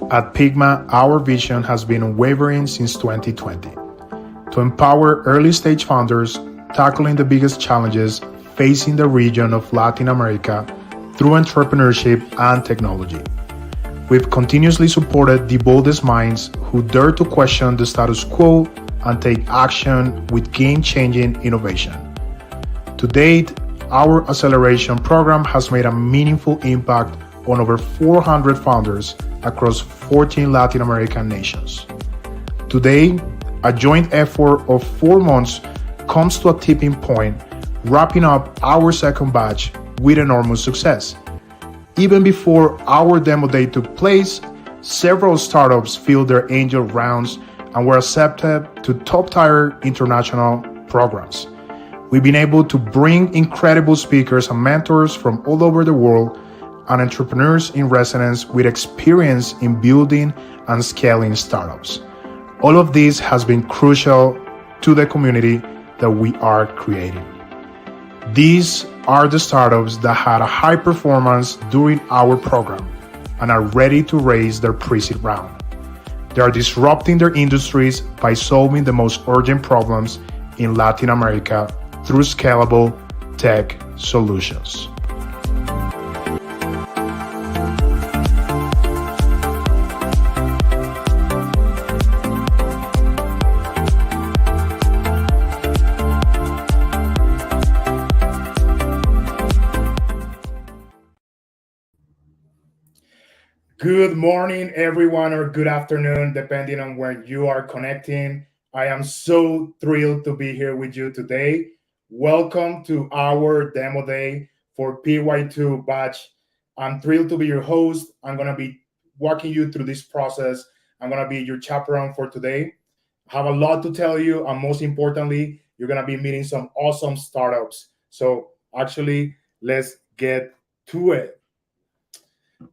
At Pygma, our vision has been unwavering since 2020 to empower early-stage founders tackling the biggest challenges facing the region of Latin America through entrepreneurship and technology. We've continuously supported the boldest minds who dare to question the status quo and take action with game-changing innovation. To date, our acceleration program has made a meaningful impact on over 400 founders across 14 Latin American nations. Today, a joint effort of 4 months comes to a tipping point, wrapping up our second batch with enormous success. Even before our demo day took place, several startups filled their angel rounds and were accepted to top-tier international programs. We've been able to bring incredible speakers and mentors from all over the world and entrepreneurs in residence with experience in building and scaling startups. All of this has been crucial to the community that we are creating. These are the startups that had a high performance during our program and are ready to raise their pre-seed round. They are disrupting their industries by solving the most urgent problems in Latin America through scalable tech solutions. Good morning, everyone, or good afternoon, depending on where you are connecting. I am so thrilled to be here with you today. Welcome to our demo day for PY2 batch. I'm thrilled to be your host. I'm going to be walking you through this process. I'm going to be your chaperone for today. I have a lot to tell you, and most importantly, you're going to be meeting some awesome startups. So, actually, let's get to it.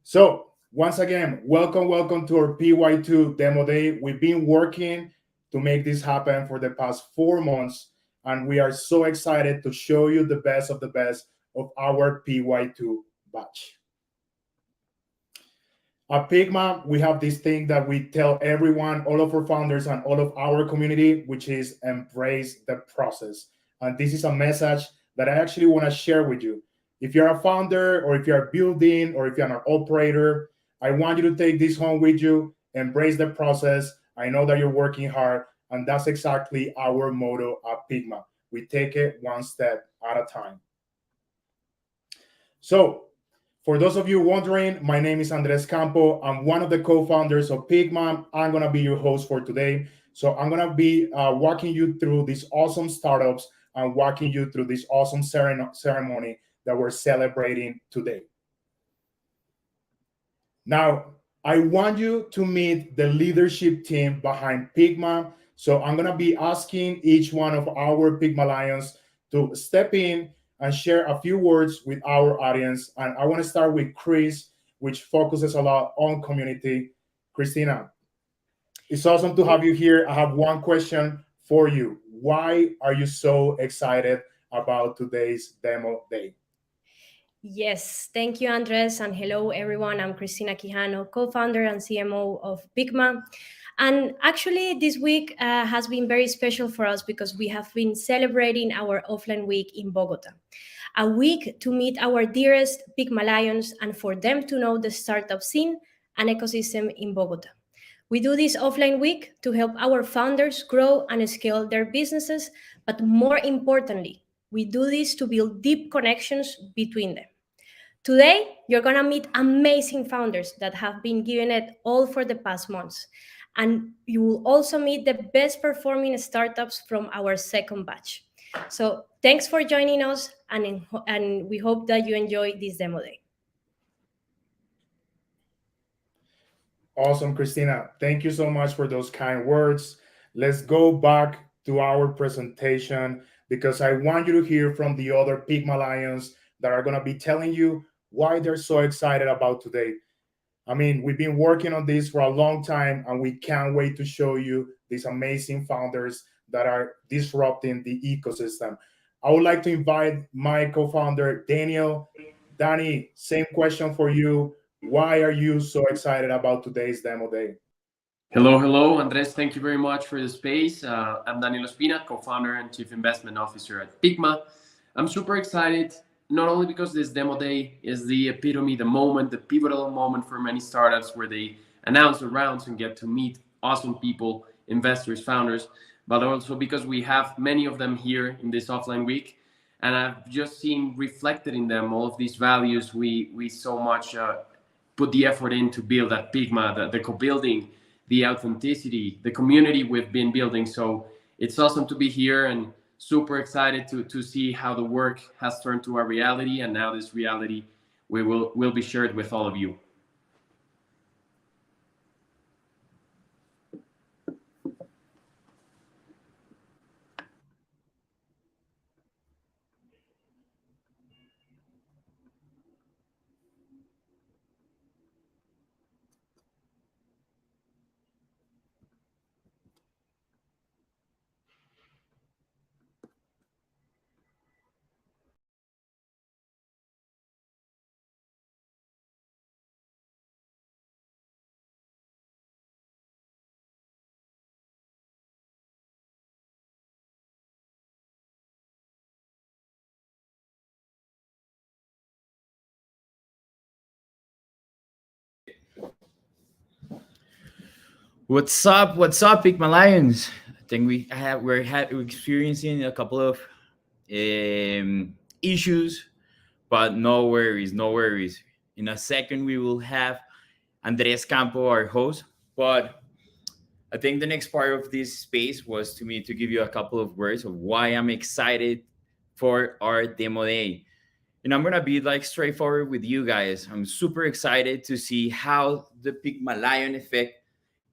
So, once again, welcome to our PY2 demo day. We've been working to make this happen for the past 4 months, and we are so excited to show you the best of the best of our PY2 batch. At Pygma, we have this thing that we tell everyone, all of our founders and all of our community, which is embrace the process. And this is a message that I actually want to share with you. If you're a founder or if you're building or if you're an operator, I want you to take this home with you, embrace the process. I know that you're working hard, and that's exactly our motto at Pygma. We take it one step at a time. So, for those of you wondering, my name is Andres Campo. I'm one of the co-founders of Pygma. I'm gonna be your host for today. So I'm gonna be walking you through these awesome startups and walking you through this awesome ceremony that we're celebrating today. Now, I want you to meet the leadership team behind Pygma. So I'm going to be asking each one of our Pygma Lions to step in and share a few words with our audience. And I want to start with Chris, which focuses a lot on community. Christina, it's awesome to have you here. I have one question for you. Why are you so excited about today's demo day? Yes, thank you, Andres, and hello, everyone. I'm Cristina Quijano, co founder and CMO of Pygma. And actually, this week has been very special for us because we have been celebrating our offline week in Bogota. A week to meet our dearest Pygma Lions and for them to know the startup scene and ecosystem in Bogota. We do this offline week to help our founders grow and scale their businesses, but more importantly, we do this to build deep connections between them. Today, you're going to meet amazing founders that have been giving it all for the past months. And you will also meet the best performing startups from our second batch. So, thanks for joining us, and we hope that you enjoy this demo day. Awesome, Christina. Thank you so much for those kind words. Let's go back to our presentation because I want you to hear from the other Pygma Lions that are going to be telling you why they're so excited about today. I mean, we've been working on this for a long time and we can't wait to show you these amazing founders that are disrupting the ecosystem. I would like to invite my co founder, Daniel. Danny, same question for you. Why are you so excited about today's demo day? Hello, Andres. Thank you very much for the space. I'm Daniel Ospina, co-founder and chief investment officer at Pygma. I'm super excited, not only because this demo day is the epitome, the moment, the pivotal moment for many startups where they announce the rounds and get to meet awesome people, investors, founders, but also because we have many of them here in this offline week. And I've just seen reflected in them all of these values we so much put the effort in to build at Pygma, the co-building, the authenticity, the community we've been building. So it's awesome to be here and super excited to see how the work has turned to a reality. And now this reality will be shared with all of you. What's up? What's up, Pygma Lions? I think we're experiencing a couple of issues, but no worries, no worries. In a second, we will have Andres Campo, our host. But I think the next part of this space was to me to give you a couple of words of why I'm excited for our demo day. And I'm gonna be like straightforward with you guys. I'm super excited to see how the Pygma Lion effect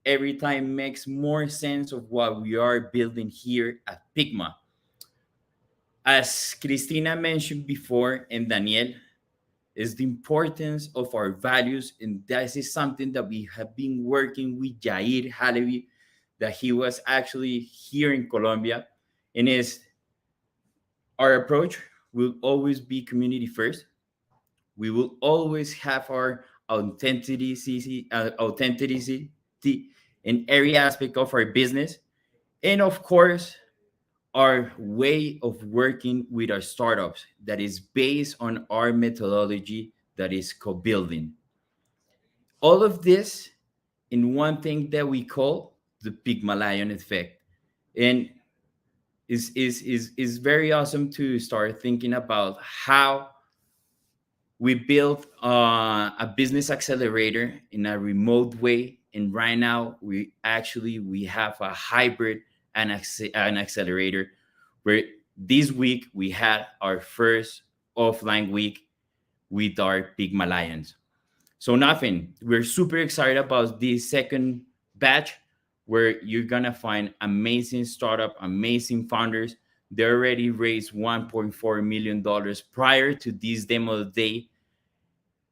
every time makes more sense of what we are building here at Pygma. As Cristina mentioned before, and Daniel, is the importance of our values, and this is something that we have been working with Jair Halevi, that he was actually here in Colombia, and is our approach will always be community first. We will always have our authenticity in every aspect of our business, and of course, our way of working with our startups that is based on our methodology that is co-building. All of this in one thing that we call the Pygmalion effect. And is very awesome to start thinking about how we built a business accelerator in a remote way, and right now we have a hybrid and accelerator where this week we had our first offline week with our Pygma Lions. So nothing. We're super excited about this second batch where you're gonna find amazing startup, amazing founders. They already raised $1.4 million prior to this demo day.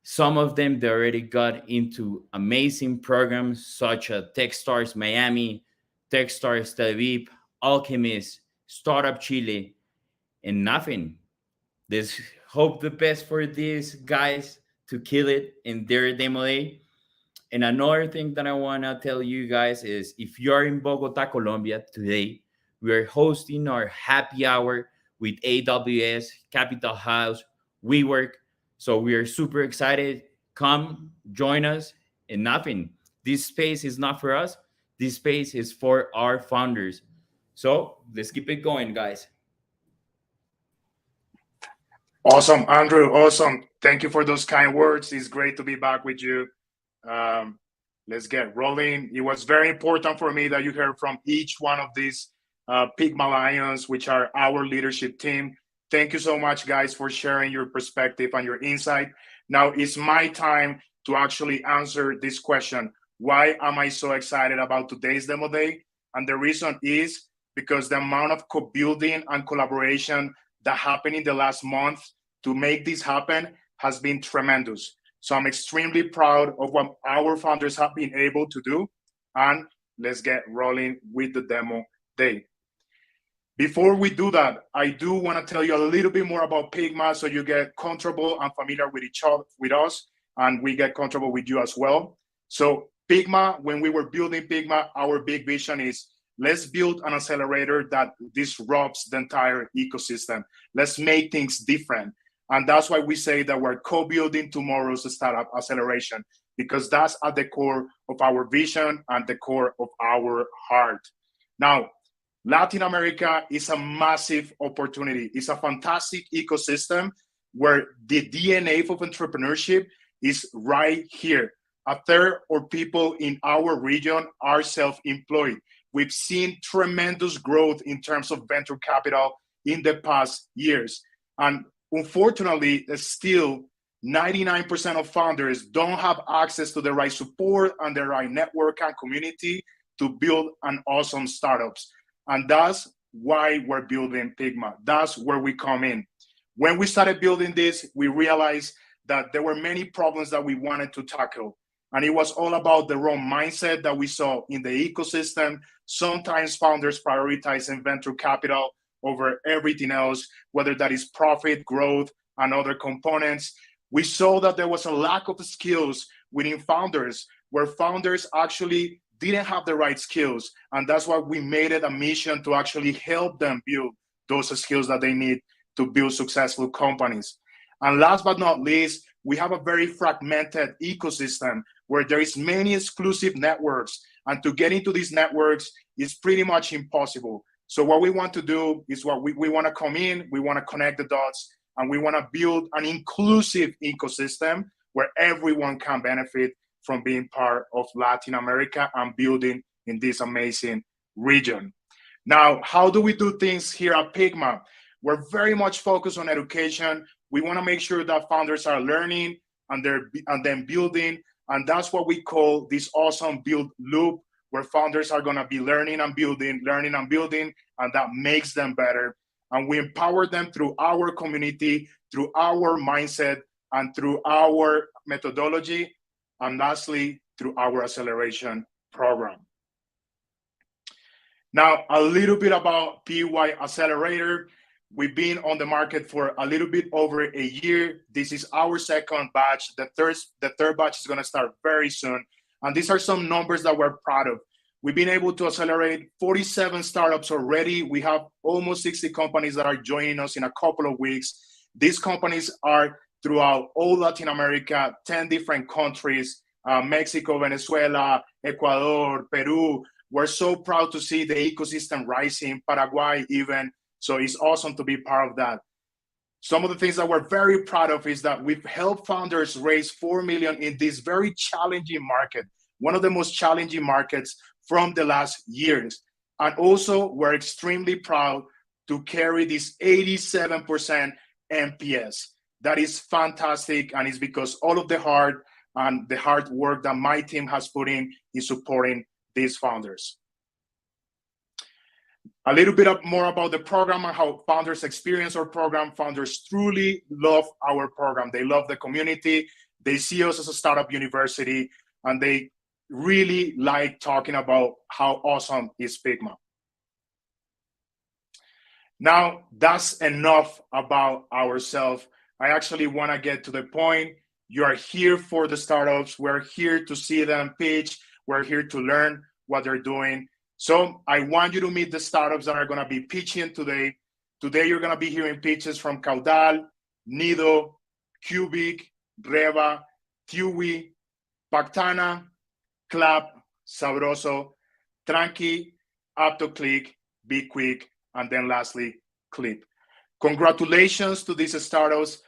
Some of them they already got into amazing programs such as TechStars Miami, TechStars Tel Aviv, Alchemist, Startup Chile, and nothing. Let's hope the best for these guys to kill it in their demo day. And another thing that I want to tell you guys is if you're in Bogota, Colombia today, we are hosting our happy hour with AWS, Capital House, WeWork. So we are super excited. Come join us, and nothing. This space is not for us. This space is for our founders. So let's keep it going, guys. Awesome, Andrew. Awesome. Thank you for those kind words. It's great to be back with you. Um, let's get rolling. It was very important for me that you heard from each one of these Pygma Lions, which are our leadership team. Thank you so much, guys, for sharing your perspective and your insight. Now it's my time to actually answer this question. Why am I so excited about today's demo day? And the reason is because the amount of co-building and collaboration that happened in the last month to make this happen has been tremendous. So I'm extremely proud of what our founders have been able to do. And let's get rolling with the demo day. Before we do that, I do want to tell you a little bit more about Pygma so you get comfortable and familiar with each other, with us, and we get comfortable with you as well. So Pygma, when we were building Pygma, our big vision is let's build an accelerator that disrupts the entire ecosystem. Let's make things different. And that's why we say that we're co-building tomorrow's startup acceleration, because that's at the core of our vision and the core of our heart. Now, Latin America is a massive opportunity. It's a fantastic ecosystem where the DNA of entrepreneurship is right here. A third of people in our region are self-employed. We've seen tremendous growth in terms of venture capital in the past years. And unfortunately, still 99% of founders don't have access to the right support and the right network and community to build an awesome startups. And that's why we're building Pygma. That's where we come in. When we started building this, we realized that there were many problems that we wanted to tackle. And it was all about the wrong mindset that we saw in the ecosystem. Sometimes founders prioritizing venture capital over everything else, whether that is profit, growth, and other components. We saw that there was a lack of skills within founders, where founders actually didn't have the right skills. And that's why we made it a mission to actually help them build those skills that they need to build successful companies. And last but not least, we have a very fragmented ecosystem where there is many exclusive networks. And to get into these networks is pretty much impossible. So what we want to do is we want to come in, we want to connect the dots, and we want to build an inclusive ecosystem where everyone can benefit from being part of Latin America and building in this amazing region. Now, how do we do things here at Pygma? We're very much focused on education. We want to make sure that founders are learning and then building, and that's what we call this awesome build loop, where founders are going to be learning and building, and that makes them better. And we empower them through our community, through our mindset, and through our methodology, and lastly, through our acceleration program. Now, a little bit about PY Accelerator. We've been on the market for a little bit over a year. This is our second batch. The third batch is going to start very soon. And these are some numbers that we're proud of. We've been able to accelerate 47 startups already. We have almost 60 companies that are joining us in a couple of weeks. These companies are throughout all Latin America, 10 different countries, Mexico, Venezuela, Ecuador, Peru. We're so proud to see the ecosystem rising, Paraguay even. So it's awesome to be part of that. Some of the things that we're very proud of is that we've helped founders raise 4 million in this very challenging market, one of the most challenging markets from the last years. And also, we're extremely proud to carry this 87% NPS. That is fantastic, and it's because all of the hard work that my team has put in supporting these founders. A little bit more about the program and how founders experience our program. Founders truly love our program. They love the community. They see us as a startup university, and they really like talking about how awesome is Pygma. Now, that's enough about ourselves. I actually want to get to the point. You are here for the startups. We're here to see them pitch. We're here to learn what they're doing. So I want you to meet the startups that are going to be pitching today. Today, you're going to be hearing pitches from Caudal, Nido, Cubic, Reva, Tiwi, Pactana, Clap, Sabroso, Tranqui, AptoClick, Be Quick, and then lastly, Clip. Congratulations to these startups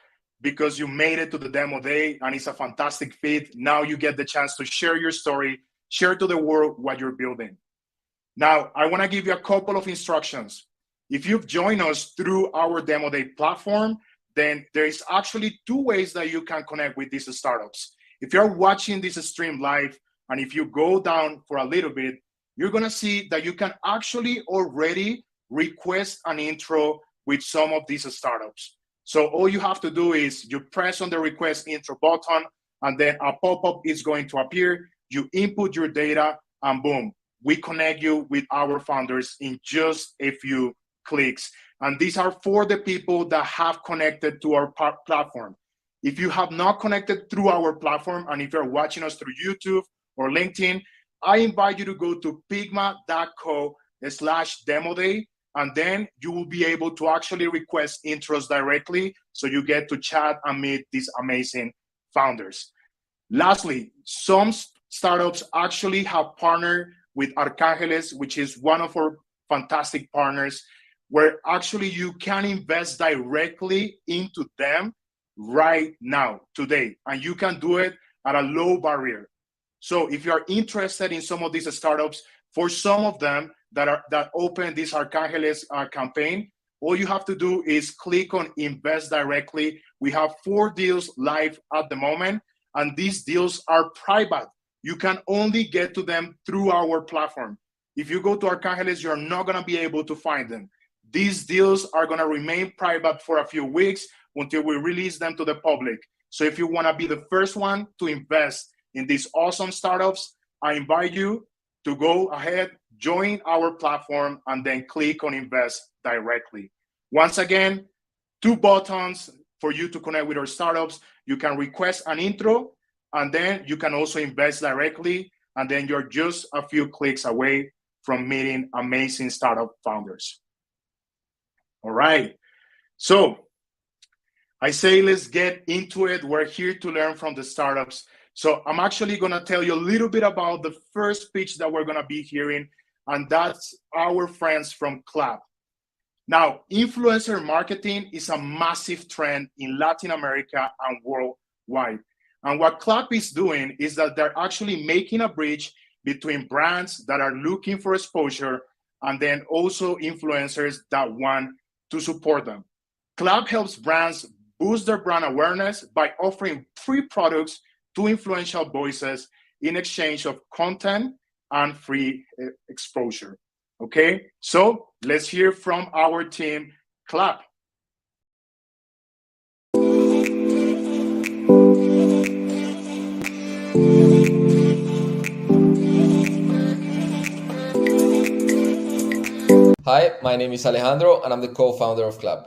because you made it to the demo day and it's a fantastic fit. Now you get the chance to share your story, share to the world what you're building. Now, I want to give you a couple of instructions. If you've joined us through our demo day platform, then there is actually two ways that you can connect with these startups. If you're watching this stream live, and if you go down for a little bit, you're going to see that you can actually already request an intro with some of these startups. So all you have to do is you press on the request intro button, and then a pop-up is going to appear. You input your data, and boom, we connect you with our founders in just a few clicks. And these are for the people that have connected to our platform. If you have not connected through our platform, and if you're watching us through YouTube or LinkedIn, I invite you to go to pygma.co/demo day, and then you will be able to actually request intros directly, so you get to chat and meet these amazing founders. Lastly, some startups actually have partnered with Arcángeles, which is one of our fantastic partners, where actually you can invest directly into them right now, today, and you can do it at a low barrier. So if you're interested in some of these startups, for some of them that open this Arcángeles campaign, all you have to do is click on invest directly. We have 4 deals live at the moment, and these deals are private. You can only get to them through our platform. If you go to Arcángeles, you're not going to be able to find them. These deals are going to remain private for a few weeks until we release them to the public. So if you want to be the first one to invest in these awesome startups, I invite you to go ahead, join our platform, and then click on invest directly. Once again, 2 buttons for you to connect with our startups. You can request an intro, and then you can also invest directly, and then you're just a few clicks away from meeting amazing startup founders. All right. So I say let's get into it. We're here to learn from the startups. So I'm actually going to tell you a little bit about the first pitch that we're going to be hearing, and that's our friends from Clap. Now, influencer marketing is a massive trend in Latin America and worldwide. And what Clap is doing is that they're actually making a bridge between brands that are looking for exposure and then also influencers that want to support them. Clap helps brands boost their brand awareness by offering free products to influential voices in exchange of content and free exposure. Okay, so let's hear from our team, Clap. Hi, my name is Alejandro and I'm the co-founder of Club.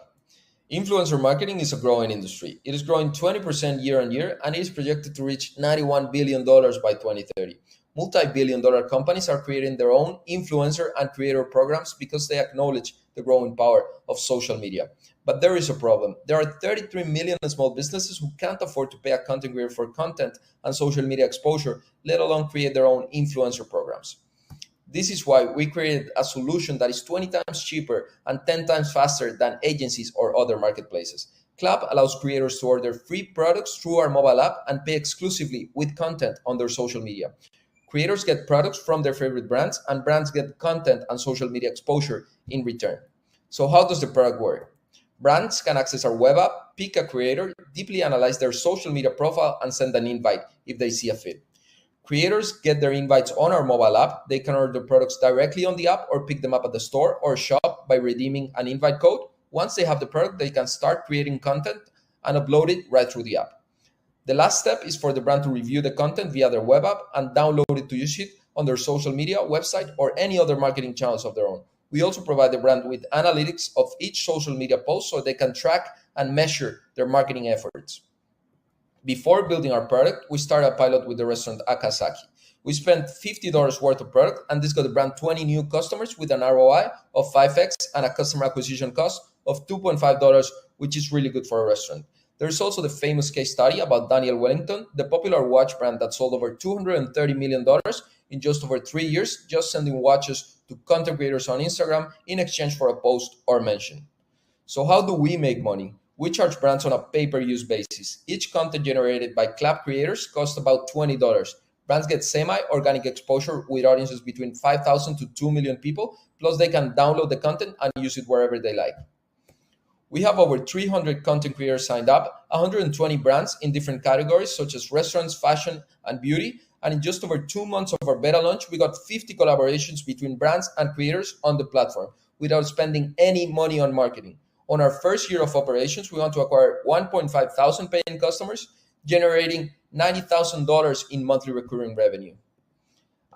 Influencer marketing is a growing industry. It is growing 20% year on year and it is projected to reach $91 billion by 2030. Multi-billion dollar companies are creating their own influencer and creator programs because they acknowledge the growing power of social media. But there is a problem. There are 33 million small businesses who can't afford to pay a content creator for content and social media exposure, let alone create their own influencer programs. This is why we created a solution that is 20 times cheaper and 10 times faster than agencies or other marketplaces. Club allows creators to order free products through our mobile app and pay exclusively with content on their social media. Creators get products from their favorite brands, and brands get content and social media exposure in return. So, how does the product work? Brands can access our web app, pick a creator, deeply analyze their social media profile, and send an invite if they see a fit. Creators get their invites on our mobile app. They can order products directly on the app or pick them up at the store or shop by redeeming an invite code. Once they have the product, they can start creating content and upload it right through the app. The last step is for the brand to review the content via their web app and download it to use it on their social media, website, or any other marketing channels of their own. We also provide the brand with analytics of each social media post so they can track and measure their marketing efforts. Before building our product, we started a pilot with the restaurant Akasaki. We spent $50 worth of product, and this got the brand 20 new customers with an ROI of 5x and a customer acquisition cost of $2.5, which is really good for a restaurant. There's also the famous case study about Daniel Wellington, the popular watch brand that sold over $230 million in just over 3 years, just sending watches to content creators on Instagram in exchange for a post or mention. So how do we make money? We charge brands on a pay-per-use basis. Each content generated by Clap creators costs about $20. Brands get semi-organic exposure with audiences between 5,000 to 2 million people, plus they can download the content and use it wherever they like. We have over 300 content creators signed up, 120 brands in different categories such as restaurants, fashion, and beauty. And in just over 2 months of our beta launch, we got 50 collaborations between brands and creators on the platform without spending any money on marketing. On our first year of operations, we want to acquire 1.5 thousand paying customers, generating $90,000 in monthly recurring revenue.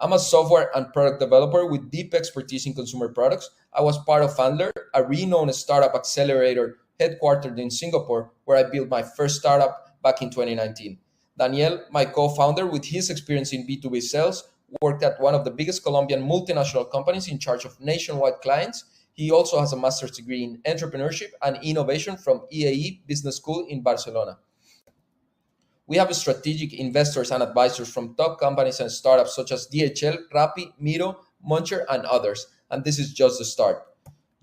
I'm a software and product developer with deep expertise in consumer products. I was part of Handler, a renowned startup accelerator headquartered in Singapore, where I built my first startup back in 2019. Daniel, my co-founder, with his experience in B2B sales, worked at one of the biggest Colombian multinational companies in charge of nationwide clients. He also has a master's degree in entrepreneurship and innovation from EAE Business School in Barcelona. We have strategic investors and advisors from top companies and startups such as DHL, Rappi, Miro, Muncher, and others. And this is just the start.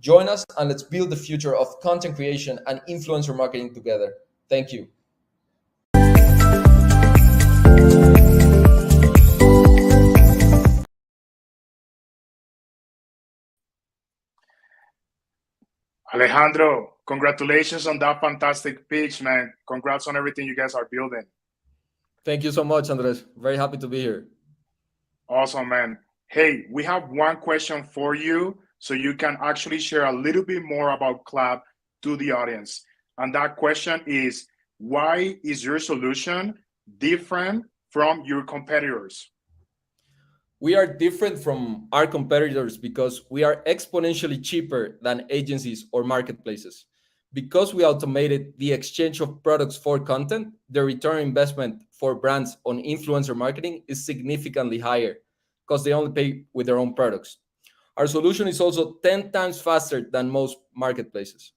Join us and let's build the future of content creation and influencer marketing together. Thank you. Alejandro, congratulations on that fantastic pitch, man. Congrats on everything you guys are building. Thank you so much, Andres. Very happy to be here. Awesome, man. Hey, we have one question for you so you can actually share a little bit more about Clap to the audience. And that question is, why is your solution different from your competitors? We are different from our competitors because we are exponentially cheaper than agencies or marketplaces. Because we automated the exchange of products for content, the return on investment for brands on influencer marketing is significantly higher because they only pay with their own products. Our solution is also 10 times faster than most marketplaces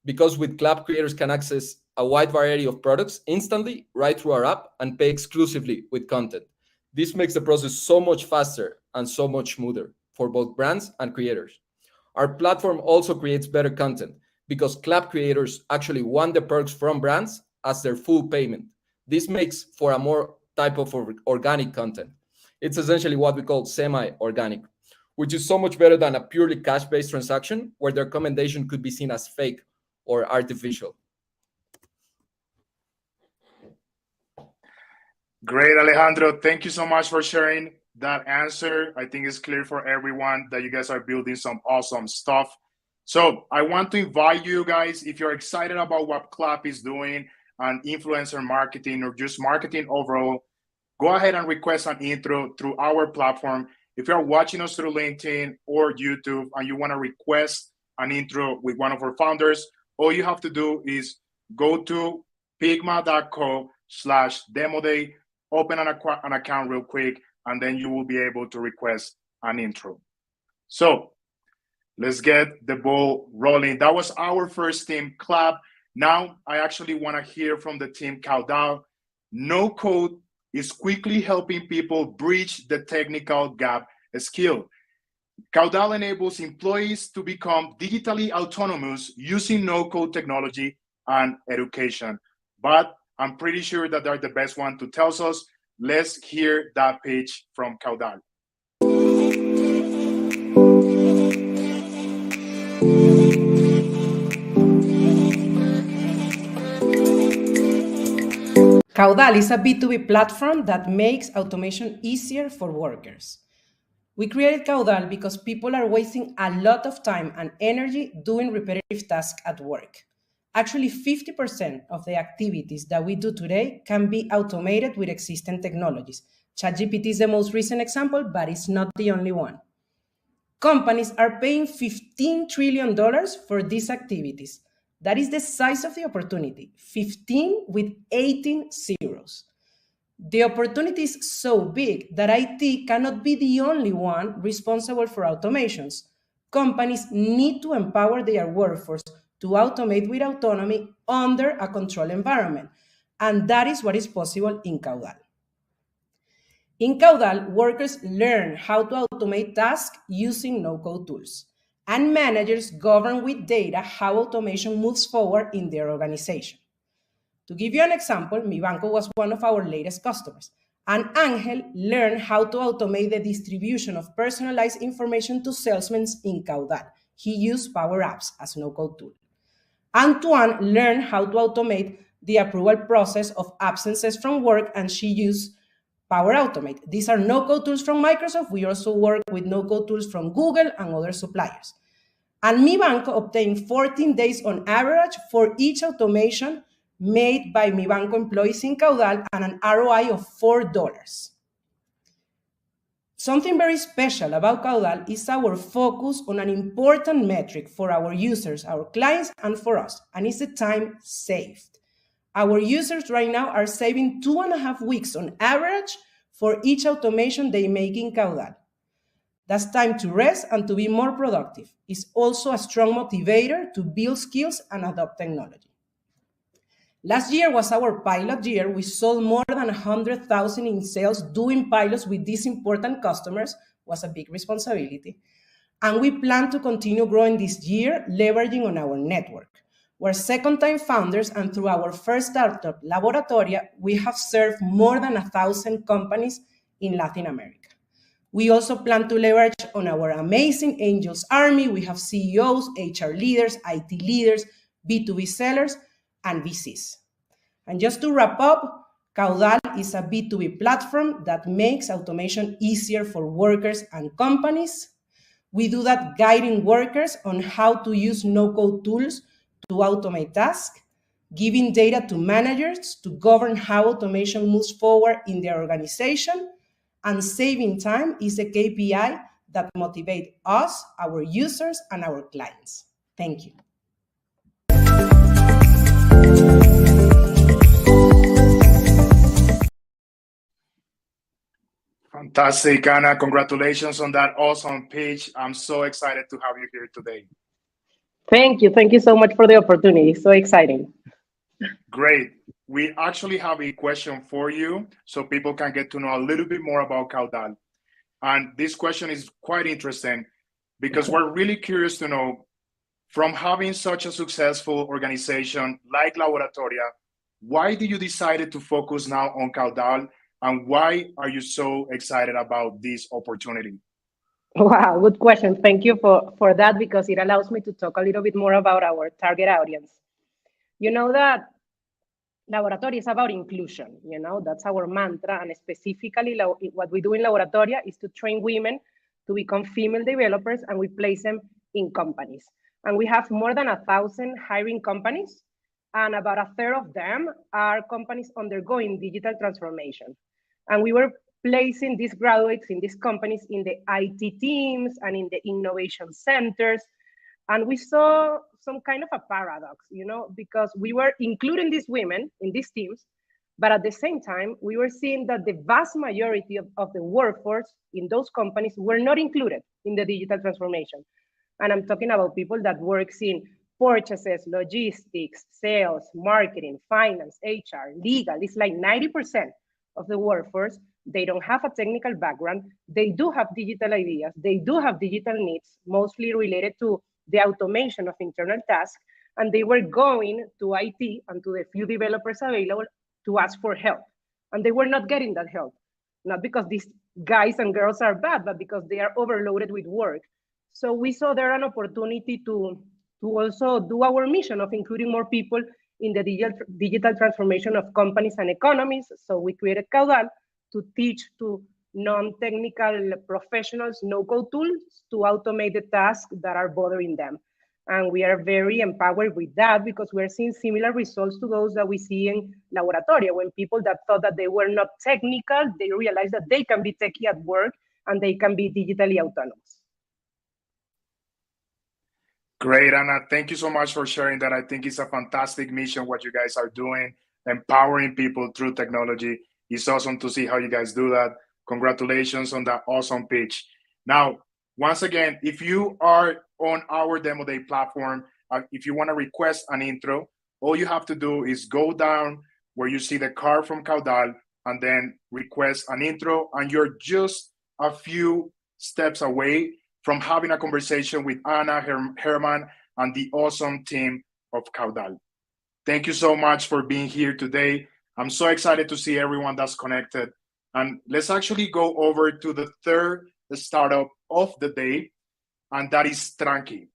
because with Clap, creators can access a wide variety of products instantly right through our app and pay exclusively with content. This makes the process so much faster and so much smoother for both brands and creators. Our platform also creates better content because Clap creators actually want the perks from brands as their full payment. This makes for a more type of organic content. It's essentially what we call semi-organic, which is so much better than a purely cash-based transaction where the recommendation could be seen as fake or artificial. Great, Alejandro. Thank you so much for sharing that answer. I think it's clear for everyone that you guys are building some awesome stuff. So I want to invite you guys, if you're excited about what Clap is doing and influencer marketing or just marketing overall, go ahead and request an intro through our platform. If you're watching us through LinkedIn or YouTube and you want to request an intro with one of our founders, all you have to do is go to pygma.co/demo day, open an account real quick, and then you will be able to request an intro. So let's get the ball rolling. That was our first team, Clap. Now I actually want to hear from the team Caudal. No code is quickly helping people bridge the technical gap skill. Caudal enables employees to become digitally autonomous using no-code technology and education. But I'm pretty sure that they're the best one to tell us. Let's hear that pitch from Caudal. Caudal is a B2B platform that makes automation easier for workers. We created Caudal because people are wasting a lot of time and energy doing repetitive tasks at work. Actually, 50% of the activities that we do today can be automated with existing technologies. ChatGPT is the most recent example, but it's not the only one. Companies are paying $15 trillion for these activities. That is the size of the opportunity, 15 with 18 zeros. The opportunity is so big that IT cannot be the only one responsible for automations. Companies need to empower their workforce to automate with autonomy under a controlled environment. And that is what is possible in Caudal. In Caudal, workers learn how to automate tasks using no-code tools, and managers govern with data how automation moves forward in their organization. To give you an example, Mi Banco was one of our latest customers, and Angel learned how to automate the distribution of personalized information to salesmen in Caudal. He used Power Apps as no-code tool. Antoine learned how to automate the approval process of absences from work, and she used Power Automate. These are no-code tools from Microsoft. We also work with no-code tools from Google and other suppliers. And Mi Banco obtained 14 days on average for each automation made by Mi Banco employees in Caudal and an ROI of $4. Something very special about Caudal is our focus on an important metric for our users, our clients, and for us, and it's the time saved. Our users right now are saving 2.5 weeks on average for each automation they make in Caudal. That's time to rest and to be more productive. It's also a strong motivator to build skills and adopt technology. Last year was our pilot year. We sold more than 100,000 in sales. Doing pilots with these important customers was a big responsibility. And we plan to continue growing this year, leveraging on our network. We're second-time founders, and through our first startup, Laboratoria, we have served more than 1,000 companies in Latin America. We also plan to leverage on our amazing Angels Army. We have CEOs, HR leaders, IT leaders, B2B sellers, and VCs. And just to wrap up, Caudal is a B2B platform that makes automation easier for workers and companies. We do that guiding workers on how to use no-code tools to automate tasks, giving data to managers to govern how automation moves forward in their organization, and saving time is a KPI that motivates us, our users, and our clients. Thank you. Fantastic, Anna. Congratulations on that awesome pitch. I'm so excited to have you here today. Thank you. Thank you so much for the opportunity. So exciting. Great. We actually have a question for you so people can get to know a little bit more about Caudal. And this question is quite interesting because we're really curious to know, from having such a successful organization like Laboratoria, why did you decide to focus now on Caudal, and why are you so excited about this opportunity? Wow, good question. Thank you for that because it allows me to talk a little bit more about our target audience. You know that Laboratoria is about inclusion, that's our mantra. And specifically, what we do in Laboratoria is to train women to become female developers, and we place them in companies. And we have more than 1,000 hiring companies, and about a third of them are companies undergoing digital transformation. And we were placing these graduates in these companies in the IT teams and in the innovation centers. And we saw some kind of a paradox, because we were including these women in these teams, but at the same time, we were seeing that the vast majority of the workforce in those companies were not included in the digital transformation. And I'm talking about people that works in purchases, logistics, sales, marketing, finance, HR, legal. It's like 90% of the workforce. They don't have a technical background. They do have digital ideas. They do have digital needs, mostly related to the automation of internal tasks. And they were going to IT and to the few developers available to ask for help. And they were not getting that help, not because these guys and girls are bad, but because they are overloaded with work. So we saw there an opportunity to also do our mission of including more people in the digital transformation of companies and economies. So we created Caudal to teach to non-technical professionals no-code tools to automate the tasks that are bothering them. And we are very empowered with that because we're seeing similar results to those that we see in Laboratoria, when people that thought that they were not technical, they realize that they can be techie at work and they can be digitally autonomous. Great, Anna. Thank you so much for sharing that. I think it's a fantastic mission what you guys are doing, empowering people through technology. It's awesome to see how you guys do that. Congratulations on that awesome pitch. Now, once again, if you are on our Demo Day platform, if you want to request an intro, all you have to do is go down where you see the card from Caudal and then request an intro, and you're just a few steps away from having a conversation with Anna, Herman, and the awesome team of Caudal. Thank you so much for being here today. I'm so excited to see everyone that's connected. And let's actually go over to the third startup of the day, and that is Tranqui.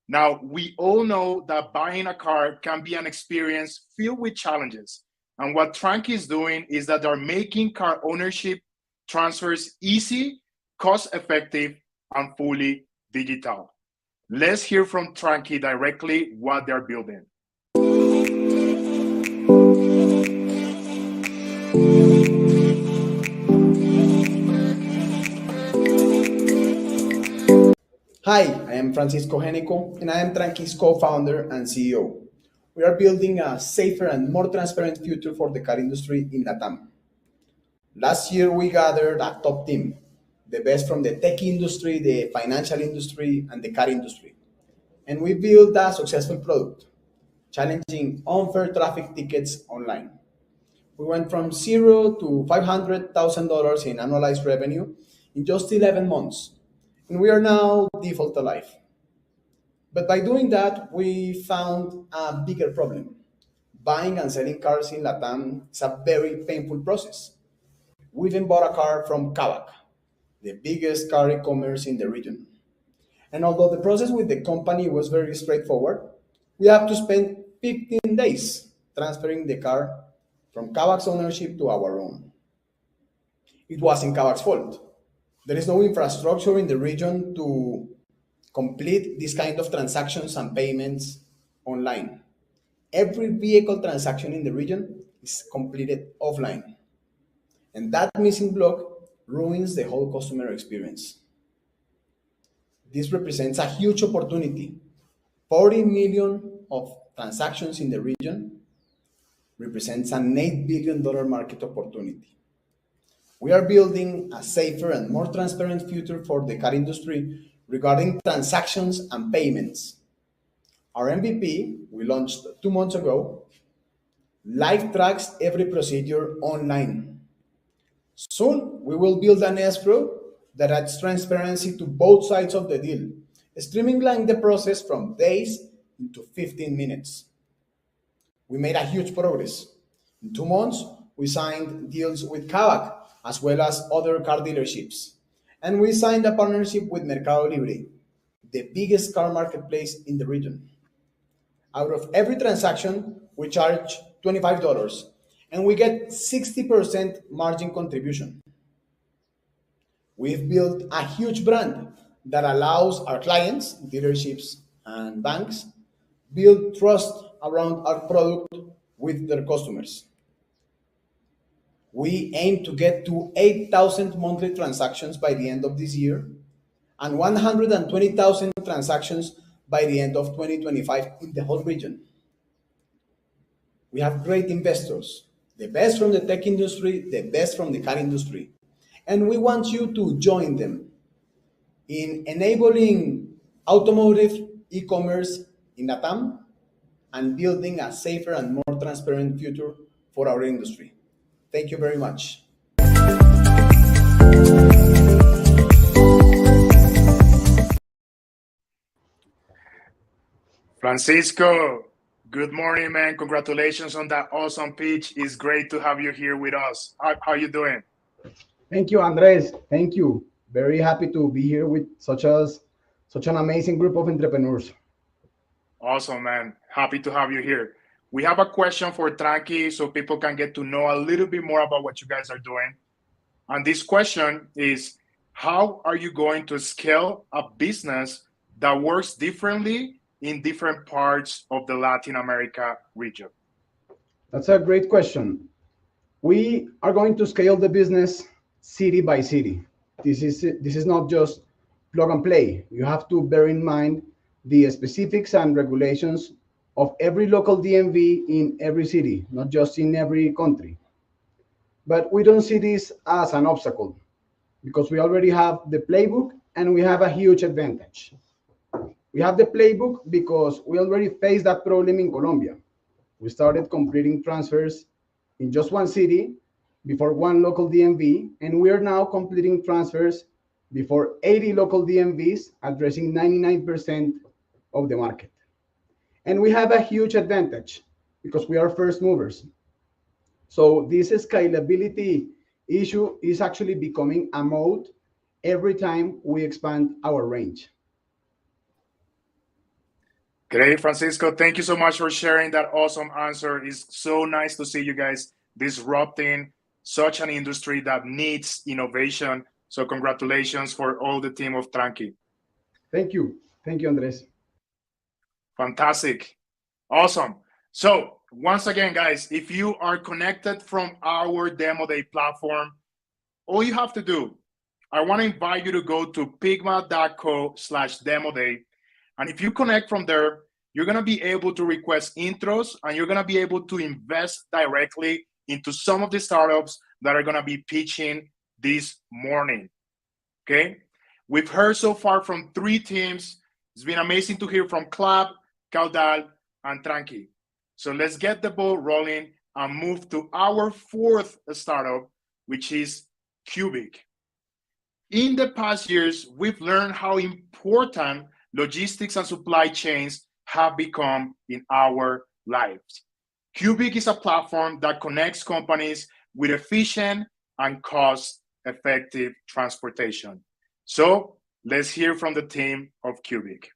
Now, we all know that buying a car can be an experience filled with challenges. And what Tranqui is doing is that they're making car ownership transfers easy, cost-effective, and fully digital. Let's hear from Tranqui directly what they're building. Hi, I am Francisco Geneco, and I am Tranqui's co-founder and CEO. We are building a safer and more transparent future for the car industry in LATAM. Last year, we gathered a top team, the best from the tech industry, the financial industry, and the car industry. And we built a successful product, challenging unfair traffic tickets online. We went from zero to $500,000 in annualized revenue in just 11 months. And we are now default alive. But by doing that, we found a bigger problem. Buying and selling cars in Latam is a very painful process. We even bought a car from Kavak, the biggest car e-commerce in the region. And although the process with the company was very straightforward, we have to spend 15 days transferring the car from Kavak's ownership to our own. It wasn't Kavak's fault. There is no infrastructure in the region to complete this kind of transactions and payments online. Every vehicle transaction in the region is completed offline. And that missing block ruins the whole customer experience. This represents a huge opportunity. 40 million of transactions in the region represents an $8 billion market opportunity. We are building a safer and more transparent future for the car industry regarding transactions and payments. Our MVP, we launched 2 months ago, live tracks every procedure online. Soon, we will build an escrow that adds transparency to both sides of the deal, streamlining the process from days into 15 minutes. We made a huge progress. In 2 months, we signed deals with Kavak as well as other car dealerships. And we signed a partnership with Mercado Libre, the biggest car marketplace in the region. Out of every transaction, we charge $25 and we get 60% margin contribution. We've built a huge brand that allows our clients, dealerships, and banks build trust around our product with their customers. We aim to get to 8,000 monthly transactions by the end of this year and 120,000 transactions by the end of 2025 in the whole region. We have great investors, the best from the tech industry, the best from the car industry, and we want you to join them in enabling automotive e-commerce in LATAM and building a safer and more transparent future for our industry. Thank you very much. Francisco, good morning, man. Congratulations on that awesome pitch. It's great to have you here with us. How you doing? Thank you, Andres. Thank you. Very happy to be here with such an amazing group of entrepreneurs. Awesome, man. Happy to have you here. We have a question for Tranqui so people can get to know a little bit more about what you guys are doing. And this question is, how are you going to scale a business that works differently in different parts of the Latin America region? That's a great question. We are going to scale the business city by city. This is not just plug and play. You have to bear in mind the specifics and regulations of every local DMV in every city, not just in every country. But we don't see this as an obstacle because we already have the playbook and we have a huge advantage. We have the playbook because we already faced that problem in Colombia. We started completing transfers in just one city before one local DMV, and we are now completing transfers before 80 local DMVs, addressing 99% of the market. And we have a huge advantage because we are first movers. So this scalability issue is actually becoming a moat every time we expand our range. Great, Francisco. Thank you so much for sharing that awesome answer. It's so nice to see you guys disrupting such an industry that needs innovation. So congratulations for all the team of Tranqui. Thank you. Thank you, Andres. Fantastic. Awesome. So once again, guys, if you are connected from our Demo Day platform, all you have to do, I want to invite you to go to pygma.co/demo day. And if you connect from there, you're going to be able to request intros and you're going to be able to invest directly into some of the startups that are going to be pitching this morning. Okay. We've heard so far from 3 teams. It's been amazing to hear from Club, Caudal, and Tranqui. So let's get the ball rolling and move to our 4th startup, which is Cubic. In the past years, we've learned how important logistics and supply chains have become in our lives. Cubic is a platform that connects companies with efficient and cost-effective transportation. So let's hear from the team of Cubic.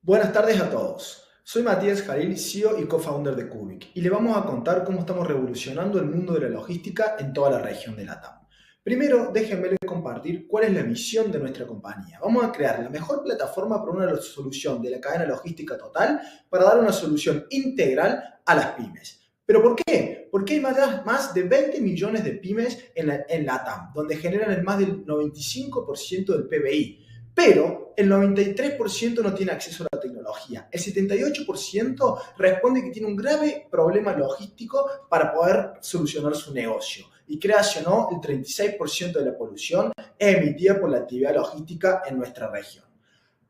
Buenas tardes a todos. Soy Matías Jalil, CEO y co-founder de Cubic, y le vamos a contar cómo estamos revolucionando el mundo de la logística en toda la región de LATAM. Primero, déjenme compartir cuál es la visión de nuestra compañía. Vamos a crear la mejor plataforma para una solución de la cadena logística total para dar una solución integral a las pymes. ¿Pero por qué? Porque hay más de 20 millones de pymes en LATAM, donde generan el más del 95% del PBI. Pero el 93% no tiene acceso a la tecnología. El 78% responde que tiene un grave problema logístico para poder solucionar su negocio. Y créase o no, el 36% de la polución es emitida por la actividad logística en nuestra región.